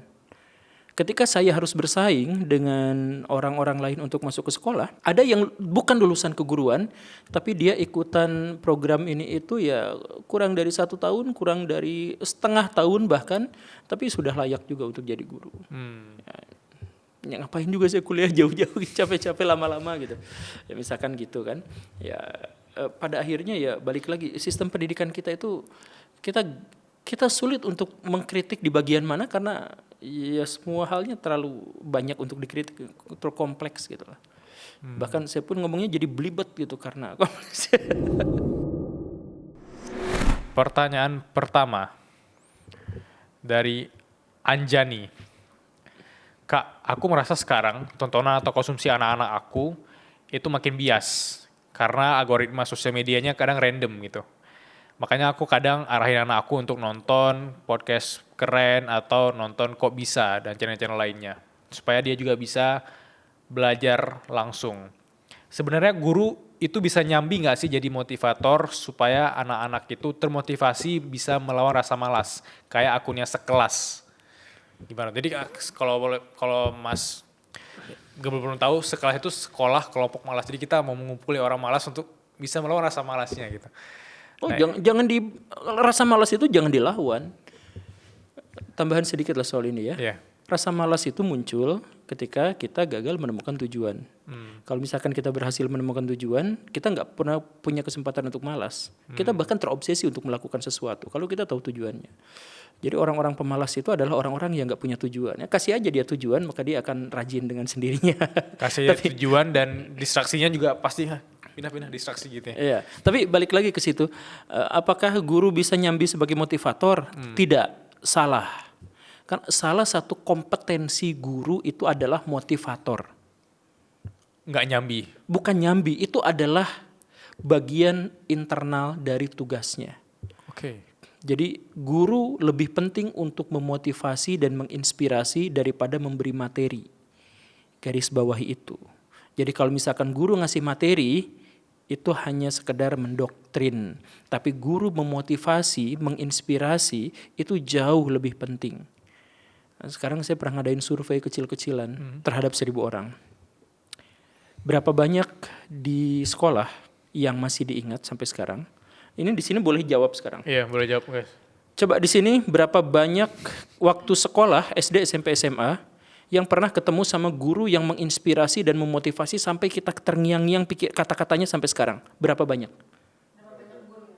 Ketika saya harus bersaing dengan orang-orang lain untuk masuk ke sekolah, ada yang bukan lulusan keguruan, tapi dia ikutan program ini itu ya kurang dari 1 tahun, kurang dari setengah tahun bahkan, tapi sudah layak juga untuk jadi guru. Ya ngapain juga saya kuliah jauh-jauh, capek-capek lama-lama gitu. Ya misalkan gitu kan. Ya pada akhirnya ya balik lagi, sistem pendidikan kita itu kita sulit untuk mengkritik di bagian mana karena ya semua halnya terlalu banyak untuk dikritik, terlalu kompleks gitu lah. Bahkan saya pun ngomongnya jadi belibet gitu karena kompleks. Pertanyaan pertama dari Anjani. Kak, aku merasa sekarang tontonan atau konsumsi anak-anak aku itu makin bias karena algoritma sosial medianya kadang random gitu. Makanya aku kadang arahin anak aku untuk nonton podcast keren atau nonton Kok Bisa dan channel-channel lainnya. Supaya dia juga bisa belajar langsung. Sebenarnya guru itu bisa nyambi nggak sih jadi motivator supaya anak-anak itu termotivasi bisa melawan rasa malas. Kayak akunnya Sekelas. Gimana? Jadi kalau Mas Gembul belum tahu, Sekelas itu sekolah kelompok malas. Jadi kita mau mengumpuli orang malas untuk bisa melawan rasa malasnya gitu. Oh, Nah, jangan di rasa malas itu jangan dilawan. Tambahan sedikit lah soal ini ya. iya. Rasa malas itu muncul ketika kita gagal menemukan tujuan. Kalau misalkan kita berhasil menemukan tujuan, kita nggak pernah punya kesempatan untuk malas. Kita bahkan terobsesi untuk melakukan sesuatu kalau kita tahu tujuannya. Jadi orang-orang pemalas itu adalah orang-orang yang nggak punya tujuan. Ya, kasih aja dia tujuan, maka dia akan rajin dengan sendirinya. Kasih tujuan dan distraksinya juga pasti pindah-pindah distraksi gitu ya. Iya, tapi balik lagi ke situ, apakah guru bisa nyambi sebagai motivator? Tidak, salah. Kan salah satu kompetensi guru itu adalah motivator. Nggak nyambi. Bukan nyambi, itu adalah bagian internal dari tugasnya. Oke. Jadi guru lebih penting untuk memotivasi dan menginspirasi daripada memberi materi. Garis bawahi itu. Jadi kalau misalkan guru ngasih materi, itu hanya sekedar mendoktrin. Tapi guru memotivasi, menginspirasi, itu jauh lebih penting. Nah, sekarang saya pernah ngadain survei kecil-kecilan terhadap 1.000 orang. Berapa banyak di sekolah yang masih diingat sampai sekarang? Ini di sini boleh jawab sekarang. Iya, boleh jawab guys. Coba di sini berapa banyak waktu sekolah SD, SMP, SMA yang pernah ketemu sama guru yang menginspirasi dan memotivasi sampai kita terngiang-ngiang pikir kata-katanya sampai sekarang? Berapa banyak?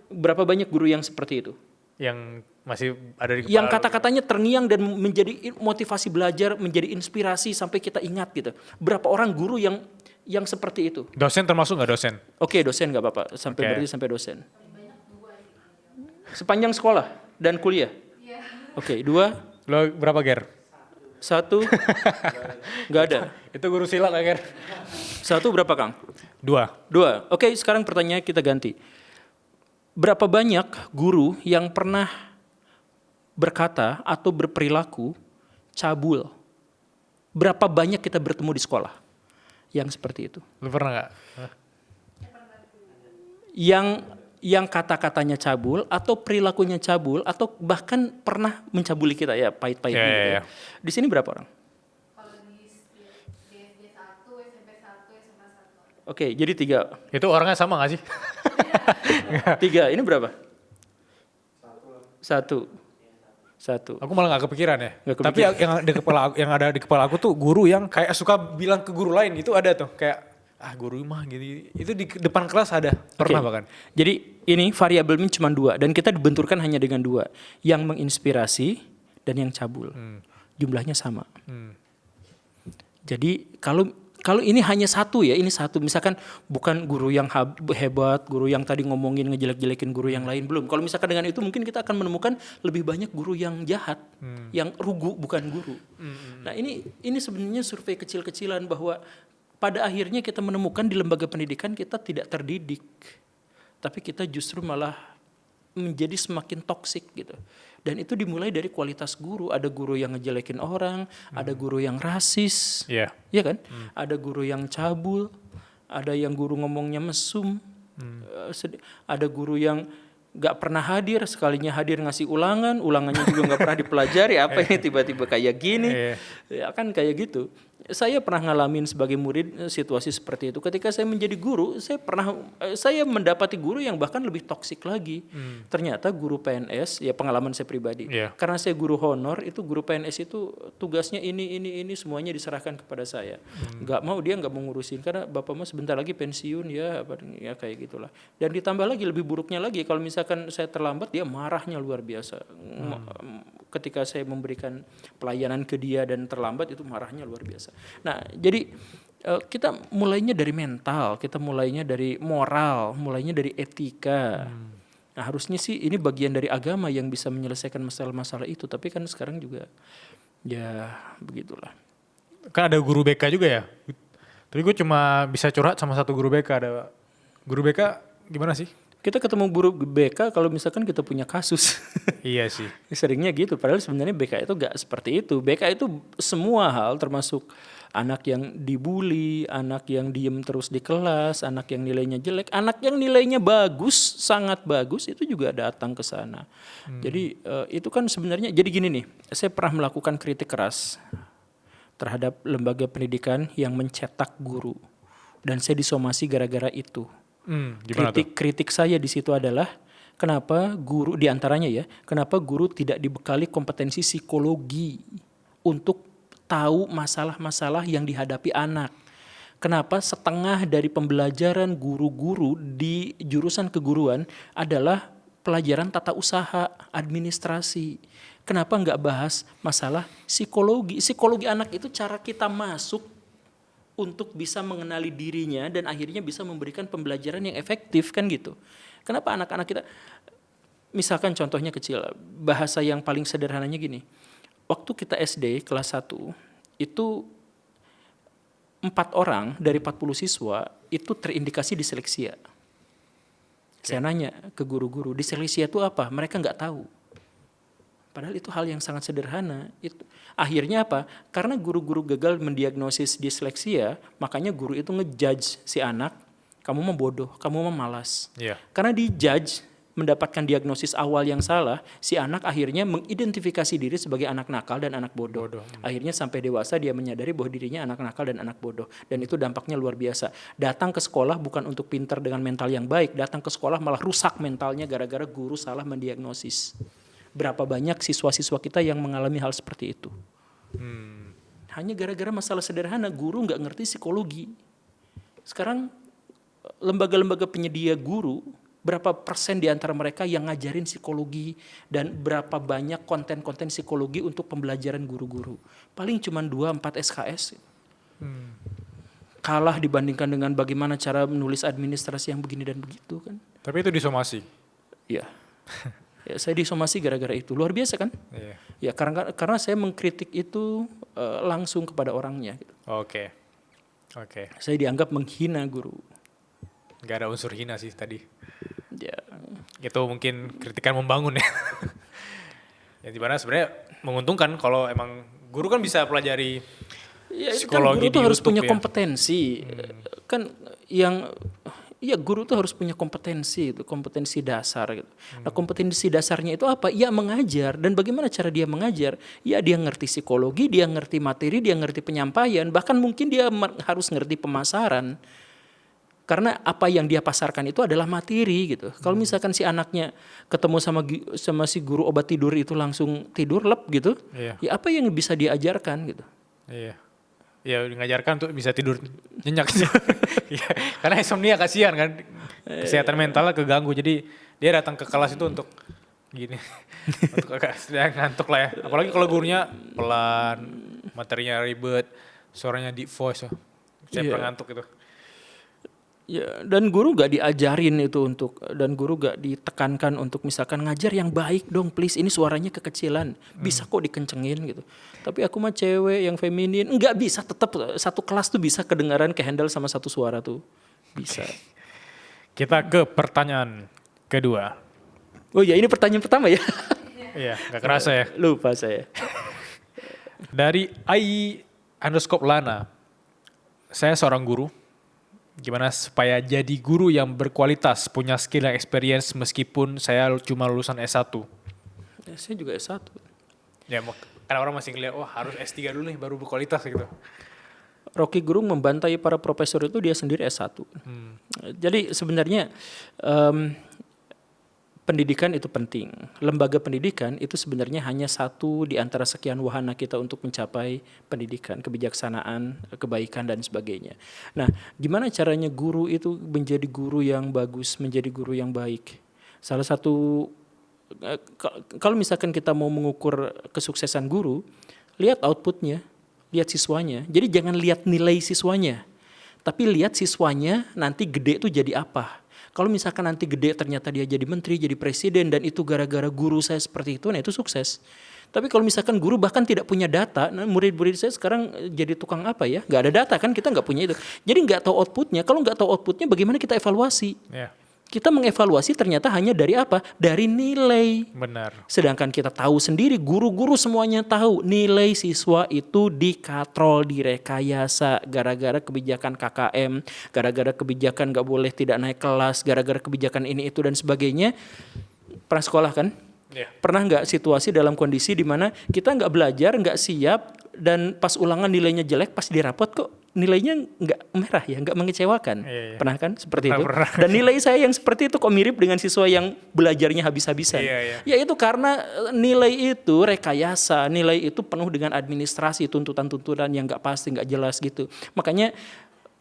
Berapa banyak guru yang seperti itu? Yang masih ada di kepala. Yang kata-katanya terngiang dan menjadi motivasi belajar, menjadi inspirasi sampai kita ingat gitu. Berapa orang guru yang seperti itu? Dosen termasuk nggak dosen? Oke, dosen nggak apa-apa. Sampai Oke. berarti sampai dosen. Sepanjang sekolah dan kuliah? Oke, 2, Lo berapa Ger? 1, nggak ada. Itu guru silat ya Ger? 1 berapa Kang? 2. 2. Oke, sekarang pertanyaan kita ganti. Berapa banyak guru yang pernah berkata atau berperilaku cabul? Berapa banyak kita bertemu di sekolah yang seperti itu? Lo pernah nggak? Yang kata-katanya cabul atau perilakunya cabul atau bahkan pernah mencabuli kita ya pahit-pahitnya Ya, gitu ya, ya. Di sini berapa orang? Kalau di SD 1, SMP 1, SMA 1. Oke, jadi 3. Itu orangnya sama nggak sih? 3, ini berapa? 1. Aku malah nggak kepikiran ya. Nggak Tapi yang ada di kepala aku tuh guru yang kayak suka bilang ke guru lain gitu ada tuh kayak guru mah gitu. Itu di depan kelas ada. Pernah Oke. bahkan. Jadi ini variabelnya cuma 2 dan kita dibenturkan hanya dengan 2, yang menginspirasi dan yang cabul. Jumlahnya sama. Jadi kalau ini hanya 1 ya, ini 1. Misalkan bukan guru yang hebat, guru yang tadi ngomongin ngejelek-jelekin guru yang lain, belum. Kalau misalkan dengan itu mungkin kita akan menemukan lebih banyak guru yang jahat, yang rugu bukan guru. Nah ini sebenarnya survei kecil-kecilan bahwa pada akhirnya kita menemukan di lembaga pendidikan kita tidak terdidik, tapi kita justru malah menjadi semakin toksik gitu. Dan itu dimulai dari kualitas guru. Ada guru yang ngejelekin orang, ada guru yang rasis, Iya. ya kan? Ada guru yang cabul, ada yang guru ngomongnya mesum, ada guru yang nggak pernah hadir, sekalinya hadir ngasih ulangannya juga nggak pernah dipelajari. Apa ini tiba-tiba kayak gini? Ya kan kayak gitu. Saya pernah ngalamin sebagai murid situasi seperti itu. Ketika saya menjadi guru, saya mendapati guru yang bahkan lebih toksik lagi. Ternyata guru PNS, ya pengalaman saya pribadi. Iya. Karena saya guru honor, itu guru PNS itu tugasnya ini semuanya diserahkan kepada saya. Nggak mau, dia nggak mau ngurusin karena bapak mas sebentar lagi pensiun ya kayak gitulah. Dan ditambah lagi lebih buruknya lagi kalau misalkan saya terlambat, dia marahnya luar biasa. Ketika saya memberikan pelayanan ke dia dan terlambat, itu marahnya luar biasa. Nah, jadi kita mulainya dari mental, kita mulainya dari moral, mulainya dari etika. Nah, harusnya sih ini bagian dari agama yang bisa menyelesaikan masalah-masalah itu, tapi kan sekarang juga ya begitulah. Kan ada guru BK juga ya. Tapi gue cuma bisa curhat sama satu guru BK. Ada guru BK gimana sih? Kita ketemu guru BK kalau misalkan kita punya kasus. Iya sih. Seringnya gitu, padahal sebenarnya BK itu gak seperti itu. BK itu semua hal termasuk anak yang dibully, anak yang diem terus di kelas, anak yang nilainya jelek, anak yang nilainya bagus, sangat bagus, itu juga datang ke sana. Jadi itu kan sebenarnya, jadi gini nih, saya pernah melakukan kritik keras terhadap lembaga pendidikan yang mencetak guru. Dan saya disomasi gara-gara itu. Gimana tuh? Kritik saya di situ adalah kenapa guru diantaranya ya, kenapa guru tidak dibekali kompetensi psikologi untuk tahu masalah-masalah yang dihadapi anak. Kenapa setengah dari pembelajaran guru-guru di jurusan keguruan adalah pelajaran tata usaha, administrasi. Kenapa nggak bahas masalah psikologi? Psikologi anak itu cara kita masuk untuk bisa mengenali dirinya dan akhirnya bisa memberikan pembelajaran yang efektif kan gitu. Kenapa anak-anak kita, misalkan contohnya kecil, bahasa yang paling sederhananya gini. Waktu kita SD kelas 1, itu 4 orang dari 40 siswa itu terindikasi disleksia. Saya nanya ke guru-guru, disleksia itu apa? Mereka nggak tahu. Padahal itu hal yang sangat sederhana. Itu akhirnya apa? Karena guru-guru gagal mendiagnosis disleksia, makanya guru itu ngejudge si anak, kamu mah bodoh, kamu mah malas. Iya. Karena dijudge mendapatkan diagnosis awal yang salah, si anak akhirnya mengidentifikasi diri sebagai anak nakal dan anak bodoh. Akhirnya sampai dewasa dia menyadari bahwa dirinya anak nakal dan anak bodoh. Dan itu dampaknya luar biasa. Datang ke sekolah bukan untuk pintar dengan mental yang baik, datang ke sekolah malah rusak mentalnya gara-gara guru salah mendiagnosis. Berapa banyak siswa-siswa kita yang mengalami hal seperti itu. Hanya gara-gara masalah sederhana, guru nggak ngerti psikologi. Sekarang lembaga-lembaga penyedia guru, berapa persen di antara mereka yang ngajarin psikologi dan berapa banyak konten-konten psikologi untuk pembelajaran guru-guru. Paling cuma 2-4 SKS. Kalah dibandingkan dengan bagaimana cara menulis administrasi yang begini dan begitu kan. Tapi itu disomasi. Iya. Ya, saya disomasi gara-gara itu. Luar biasa kan? Iya. Ya karena saya mengkritik itu langsung kepada orangnya. Gitu. Oke. Saya dianggap menghina guru. Gak ada unsur hina sih tadi. Ya, Itu mungkin kritikan membangun ya. Ya dimana sebenarnya menguntungkan kalau emang guru kan bisa pelajari ya itu kan psikologi guru di tuh harus YouTube punya ya. kompetensi. Kan yang guru tuh harus punya kompetensi itu, kompetensi dasar gitu. Nah, kompetensi dasarnya itu apa? Ya mengajar. Dan bagaimana cara dia mengajar? Ya dia ngerti psikologi, dia ngerti materi, dia ngerti penyampaian, bahkan mungkin dia harus ngerti pemasaran. Karena apa yang dia pasarkan itu adalah materi gitu. Kalau misalkan si anaknya ketemu sama si guru obat tidur itu langsung tidur lep gitu, ya apa yang bisa diajarkan gitu? Iya. Ya ngajarkan tuh bisa tidur nyenyak. Ya, karena insomnia kasihan kan. Kesehatan mentalnya keganggu. Jadi dia datang ke kelas itu untuk gini. Untuk sedang ngantuk lah ya. Apalagi kalau gurunya pelan, materinya ribet, suaranya deep voice. Saya pernah ngantuk itu. Ya, dan guru gak diajarin itu dan guru gak ditekankan untuk misalkan ngajar yang baik dong please, ini suaranya kekecilan, bisa kok dikencengin gitu. Tapi aku mah cewek yang feminin, nggak bisa, tetap satu kelas tuh bisa kedengaran kehandle sama satu suara tuh, bisa. Kita ke pertanyaan kedua. Oh ya, ini pertanyaan pertama ya. Iya, gak kerasa ya. Lupa saya. Dari _Lana, saya seorang guru. Gimana supaya jadi guru yang berkualitas, punya skill dan experience meskipun saya cuma lulusan S1? Ya, saya juga S1. Ya, karena orang masih ngeliat, harus S3 dulu nih baru berkualitas gitu. Rocky Gerung membantai para profesor itu dia sendiri S1. Jadi sebenarnya pendidikan itu penting. Lembaga pendidikan itu sebenarnya hanya satu di antara sekian wahana kita untuk mencapai pendidikan, kebijaksanaan, kebaikan dan sebagainya. Nah, gimana caranya guru itu menjadi guru yang bagus, menjadi guru yang baik? Salah satu, kalau misalkan kita mau mengukur kesuksesan guru, lihat outputnya, lihat siswanya. Jadi jangan lihat nilai siswanya, tapi lihat siswanya nanti gede itu jadi apa. Kalau misalkan nanti gede ternyata dia jadi menteri, jadi presiden, dan itu gara-gara guru saya seperti itu, nah itu sukses. Tapi kalau misalkan guru bahkan tidak punya data, nah murid-murid saya sekarang jadi tukang apa ya? Gak ada data kan, kita gak punya itu. Jadi gak tahu outputnya, kalau gak tahu outputnya bagaimana kita evaluasi? Yeah. kita mengevaluasi ternyata hanya dari apa? Dari nilai. Benar. Sedangkan kita tahu sendiri, guru-guru semuanya tahu nilai siswa itu dikatrol, direkayasa gara-gara kebijakan KKM, gara-gara kebijakan gak boleh tidak naik kelas, gara-gara kebijakan ini itu dan sebagainya. Pernah sekolah kan? Yeah. Pernah nggak situasi dalam kondisi di mana kita nggak belajar, nggak siap, dan pas ulangan nilainya jelek, pas di rapot kok nilainya nggak merah ya, nggak mengecewakan. Iya. Pernah kan seperti itu? Pernah. Dan nilai saya yang seperti itu kok mirip dengan siswa yang belajarnya habis-habisan. Iya. Ya itu karena nilai itu rekayasa, nilai itu penuh dengan administrasi, tuntutan-tuntutan yang nggak pasti, nggak jelas gitu. Makanya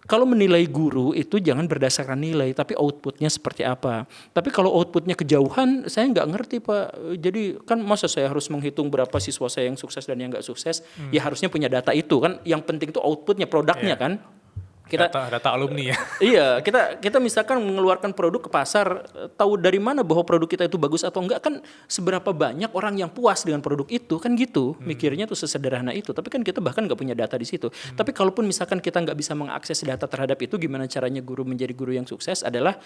kalau menilai guru itu jangan berdasarkan nilai, tapi outputnya seperti apa. Tapi kalau outputnya kejauhan, saya nggak ngerti Pak. Jadi kan masa saya harus menghitung berapa siswa saya yang sukses dan yang nggak sukses? Ya harusnya punya data itu kan. Yang penting itu outputnya, produknya kan. Kita Data alumni ya. Iya, kita misalkan mengeluarkan produk ke pasar, tahu dari mana bahwa produk kita itu bagus atau enggak, kan seberapa banyak orang yang puas dengan produk itu, kan gitu. Mikirnya tuh sesederhana itu. Tapi kan kita bahkan nggak punya data di situ. Tapi kalaupun misalkan kita nggak bisa mengakses data terhadap itu, gimana caranya guru menjadi guru yang sukses adalah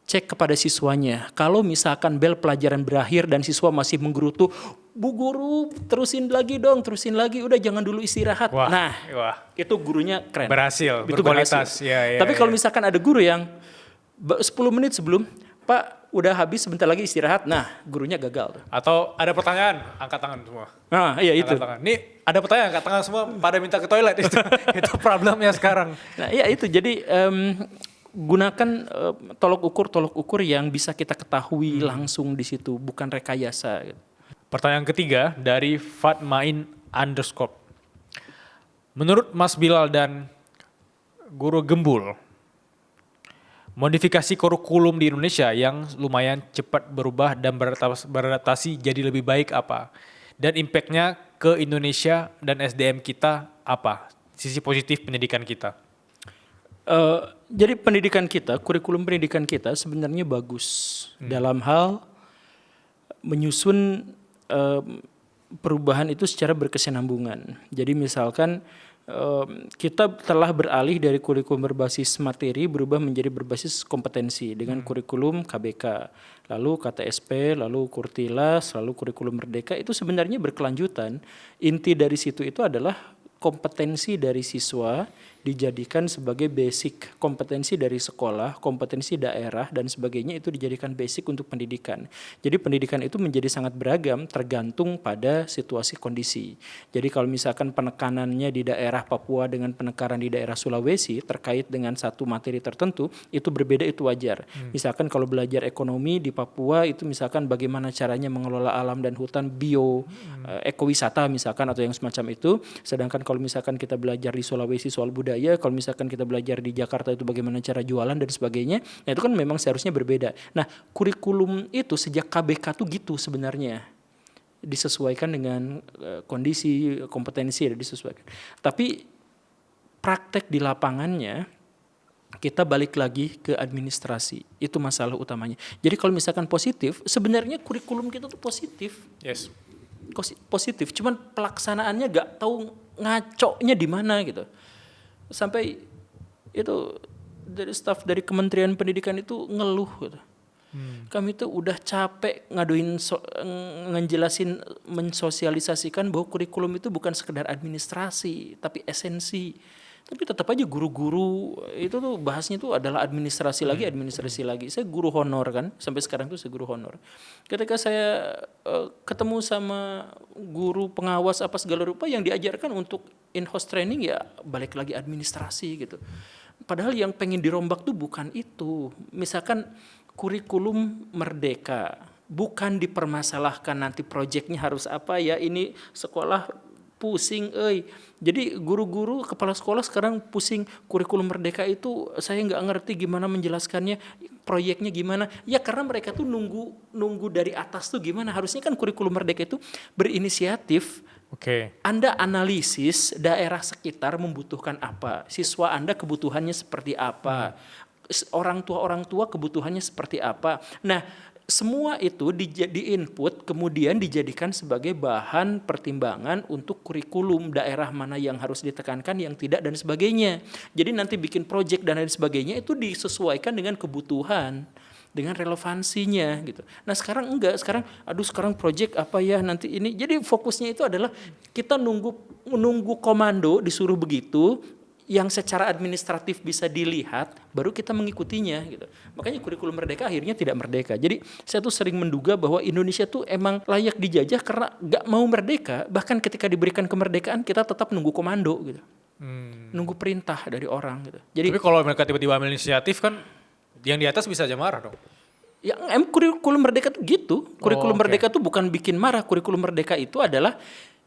cek kepada siswanya. Kalau misalkan bel pelajaran berakhir dan siswa masih menggerutu, Bu Guru terusin lagi dong, terusin lagi, udah jangan dulu istirahat. Wah. Itu gurunya keren. Berhasil, Itu berkualitas. berhasil. Ya, Tapi kalau misalkan ada guru yang 10 menit sebelum, Pak udah habis sebentar lagi istirahat, nah gurunya gagal. Atau ada pertanyaan, angkat tangan semua. Nah iya itu. Angkat tangan. Nih ada pertanyaan, angkat tangan semua pada minta ke toilet. Itu problemnya sekarang. Nah iya itu, jadi gunakan tolok ukur yang bisa kita ketahui langsung di situ, bukan rekayasa. Pertanyaan ketiga dari Fatmain _ menurut Mas Bilal dan Guru Gembul, modifikasi kurikulum di Indonesia yang lumayan cepat berubah dan beradaptasi jadi lebih baik apa? Dan impact-nya ke Indonesia dan SDM kita apa? Sisi positif pendidikan kita. Jadi pendidikan kita, kurikulum pendidikan kita sebenarnya bagus dalam hal menyusun perubahan itu secara berkesinambungan. Jadi misalkan kita telah beralih dari kurikulum berbasis materi berubah menjadi berbasis kompetensi dengan kurikulum KBK, lalu KTSP, lalu Kurtilas, lalu kurikulum Merdeka, itu sebenarnya berkelanjutan. Inti dari situ itu adalah kompetensi dari siswa dijadikan sebagai basic, kompetensi dari sekolah, kompetensi daerah dan sebagainya itu dijadikan basic untuk pendidikan. Jadi pendidikan itu menjadi sangat beragam tergantung pada situasi kondisi. Jadi kalau misalkan penekanannya di daerah Papua dengan penekanan di daerah Sulawesi terkait dengan satu materi tertentu, itu berbeda, itu wajar. Misalkan kalau belajar ekonomi di Papua itu misalkan bagaimana caranya mengelola alam dan hutan, ekowisata misalkan atau yang semacam itu. Sedangkan kalau misalkan kita belajar di Sulawesi soal budaya, kalau misalkan kita belajar di Jakarta itu bagaimana cara jualan dan sebagainya, nah itu kan memang seharusnya berbeda. Nah kurikulum itu sejak KBK tuh gitu sebenarnya, disesuaikan dengan kondisi, kompetensi dan disesuaikan. Tapi praktek di lapangannya kita balik lagi ke administrasi, itu masalah utamanya. Jadi kalau misalkan positif, sebenarnya kurikulum kita tuh positif. Yes. Positif, cuman pelaksanaannya gak tahu ngaconya di mana gitu. Sampai itu dari staf dari Kementerian Pendidikan itu ngeluh gitu. Kami tuh udah capek ngejelasin, mensosialisasikan bahwa kurikulum itu bukan sekedar administrasi, tapi esensi. Tapi tetap aja guru-guru itu tuh bahasnya tuh adalah administrasi lagi. Saya guru honor kan, sampai sekarang tuh saya guru honor. Ketika saya ketemu sama guru pengawas apa segala rupa, yang diajarkan untuk in-house training ya balik lagi administrasi gitu. Padahal yang pengen dirombak tuh bukan itu. Misalkan kurikulum Merdeka, bukan dipermasalahkan nanti proyeknya harus apa ya, ini sekolah pusing, Jadi guru-guru kepala sekolah sekarang pusing, kurikulum Merdeka itu saya nggak ngerti gimana menjelaskannya, proyeknya gimana. Ya karena mereka tuh nunggu dari atas tuh gimana. Harusnya kan kurikulum Merdeka itu berinisiatif. Oke. Anda analisis daerah sekitar membutuhkan apa, siswa Anda kebutuhannya seperti apa, orang tua kebutuhannya seperti apa. Nah, semua itu di-input kemudian dijadikan sebagai bahan pertimbangan untuk kurikulum daerah mana yang harus ditekankan, yang tidak dan sebagainya. Jadi nanti bikin proyek dan lain sebagainya itu disesuaikan dengan kebutuhan. dengan relevansinya gitu. Nah sekarang enggak, sekarang project apa ya nanti ini. Jadi fokusnya itu adalah kita nunggu komando disuruh begitu, yang secara administratif bisa dilihat, baru kita mengikutinya gitu. Makanya kurikulum merdeka akhirnya tidak merdeka. Jadi saya tuh sering menduga bahwa Indonesia tuh emang layak dijajah karena nggak mau merdeka. Bahkan ketika diberikan kemerdekaan kita tetap nunggu komando gitu, nunggu perintah dari orang gitu. Jadi Tapi kalau mereka tiba-tiba ambil inisiatif kan, yang di atas bisa aja marah dong. yang kurikulum merdeka tuh gitu. Kurikulum oke. merdeka tuh bukan bikin marah. Kurikulum merdeka itu adalah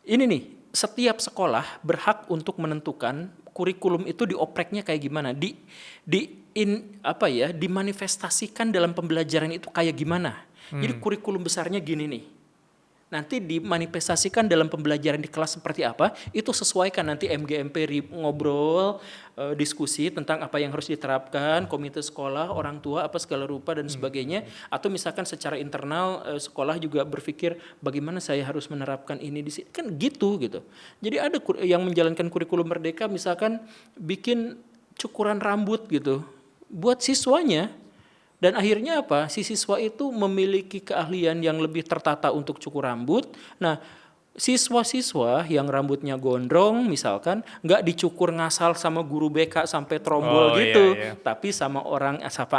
ini nih, setiap sekolah berhak untuk menentukan kurikulum itu diopreknya kayak gimana, dimanifestasikan dalam pembelajaran itu kayak gimana. Jadi kurikulum besarnya gini nih. Nanti dimanifestasikan dalam pembelajaran di kelas seperti apa, itu sesuaikan nanti MGMP ngobrol, diskusi tentang apa yang harus diterapkan, komite sekolah, orang tua, apa segala rupa dan sebagainya. Atau misalkan secara internal sekolah juga berpikir bagaimana saya harus menerapkan ini di sini. Kan gitu. Jadi ada yang menjalankan kurikulum merdeka misalkan bikin cukuran rambut gitu buat siswanya. Dan akhirnya apa? Si siswa itu memiliki keahlian yang lebih tertata untuk cukur rambut. Nah, siswa-siswa yang rambutnya gondrong misalkan nggak dicukur ngasal sama guru BK sampai trombol gitu, tapi sama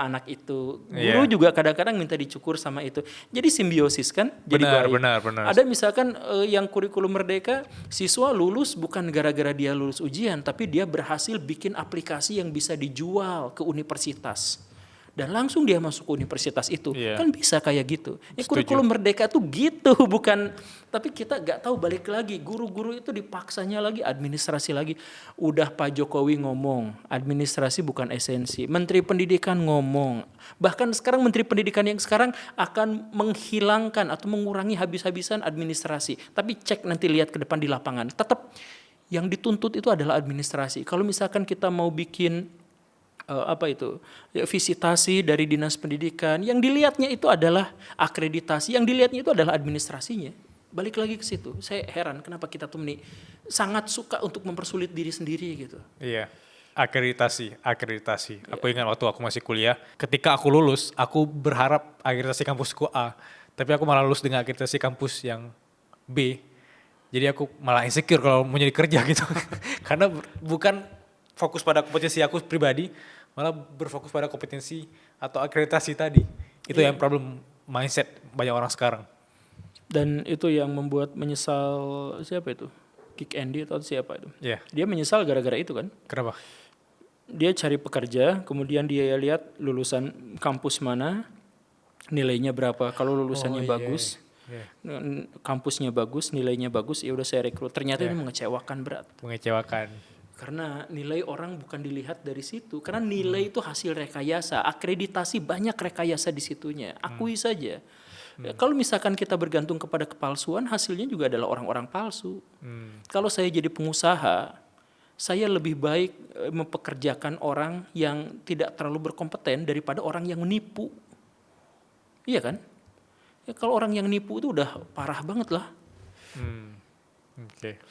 anak itu. Guru juga kadang-kadang minta dicukur sama itu. Jadi simbiosis kan? Jadi baik. Benar. Ada misalkan yang kurikulum merdeka, siswa lulus bukan gara-gara dia lulus ujian, tapi dia berhasil bikin aplikasi yang bisa dijual ke universitas. Dan langsung dia masuk ke universitas itu. Kan bisa kayak gitu. Kurikulum merdeka tuh gitu, bukan. Tapi kita gak tahu, balik lagi. Guru-guru itu dipaksanya lagi, administrasi lagi. Udah Pak Jokowi ngomong, administrasi bukan esensi. Menteri Pendidikan ngomong. Bahkan sekarang Menteri Pendidikan yang sekarang akan menghilangkan atau mengurangi habis-habisan administrasi. Tapi cek nanti lihat ke depan di lapangan. Tetap yang dituntut itu adalah administrasi. Kalau misalkan kita mau bikin visitasi dari dinas pendidikan, yang dilihatnya itu adalah akreditasi, yang dilihatnya itu adalah administrasinya. Balik lagi ke situ, saya heran kenapa kita tuh sangat suka untuk mempersulit diri sendiri gitu. Iya, akreditasi. Aku ingat waktu aku masih kuliah, ketika aku lulus, aku berharap akreditasi kampusku A, tapi aku malah lulus dengan akreditasi kampus yang B. Jadi aku malah insecure kalau mau nyari kerja gitu. Karena bukan fokus pada kompetensi aku pribadi, malah berfokus pada kompetensi atau akreditasi tadi. Itu yang problem mindset banyak orang sekarang. Dan itu yang membuat menyesal siapa itu? Kick Andy atau siapa itu? Iya. Dia menyesal gara-gara itu kan? Kenapa? Dia cari pekerja, kemudian dia lihat lulusan kampus mana, nilainya berapa. Kalau lulusannya bagus, kampusnya bagus, nilainya bagus, ya udah saya rekrut. Ternyata ini mengecewakan berat. Mengecewakan. Karena nilai orang bukan dilihat dari situ. Karena nilai itu hasil rekayasa. Akreditasi banyak rekayasa di situnya. Akui saja. Kalau misalkan kita bergantung kepada kepalsuan, hasilnya juga adalah orang-orang palsu. Kalau saya jadi pengusaha, saya lebih baik mempekerjakan orang yang tidak terlalu berkompeten daripada orang yang menipu. Iya kan? Ya, kalau orang yang nipu itu udah parah banget lah. Oke.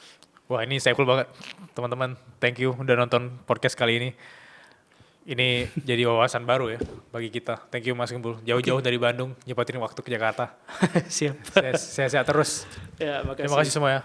Wah, ini saya cool banget. Teman-teman, thank you udah nonton podcast kali ini. Ini jadi wawasan baru ya bagi kita. Thank you Mas Gembul. Jauh-jauh dari Bandung, nyepatin waktu ke Jakarta. Siap. Sehat-sehat terus. Ya, makasih. Terima kasih semua ya.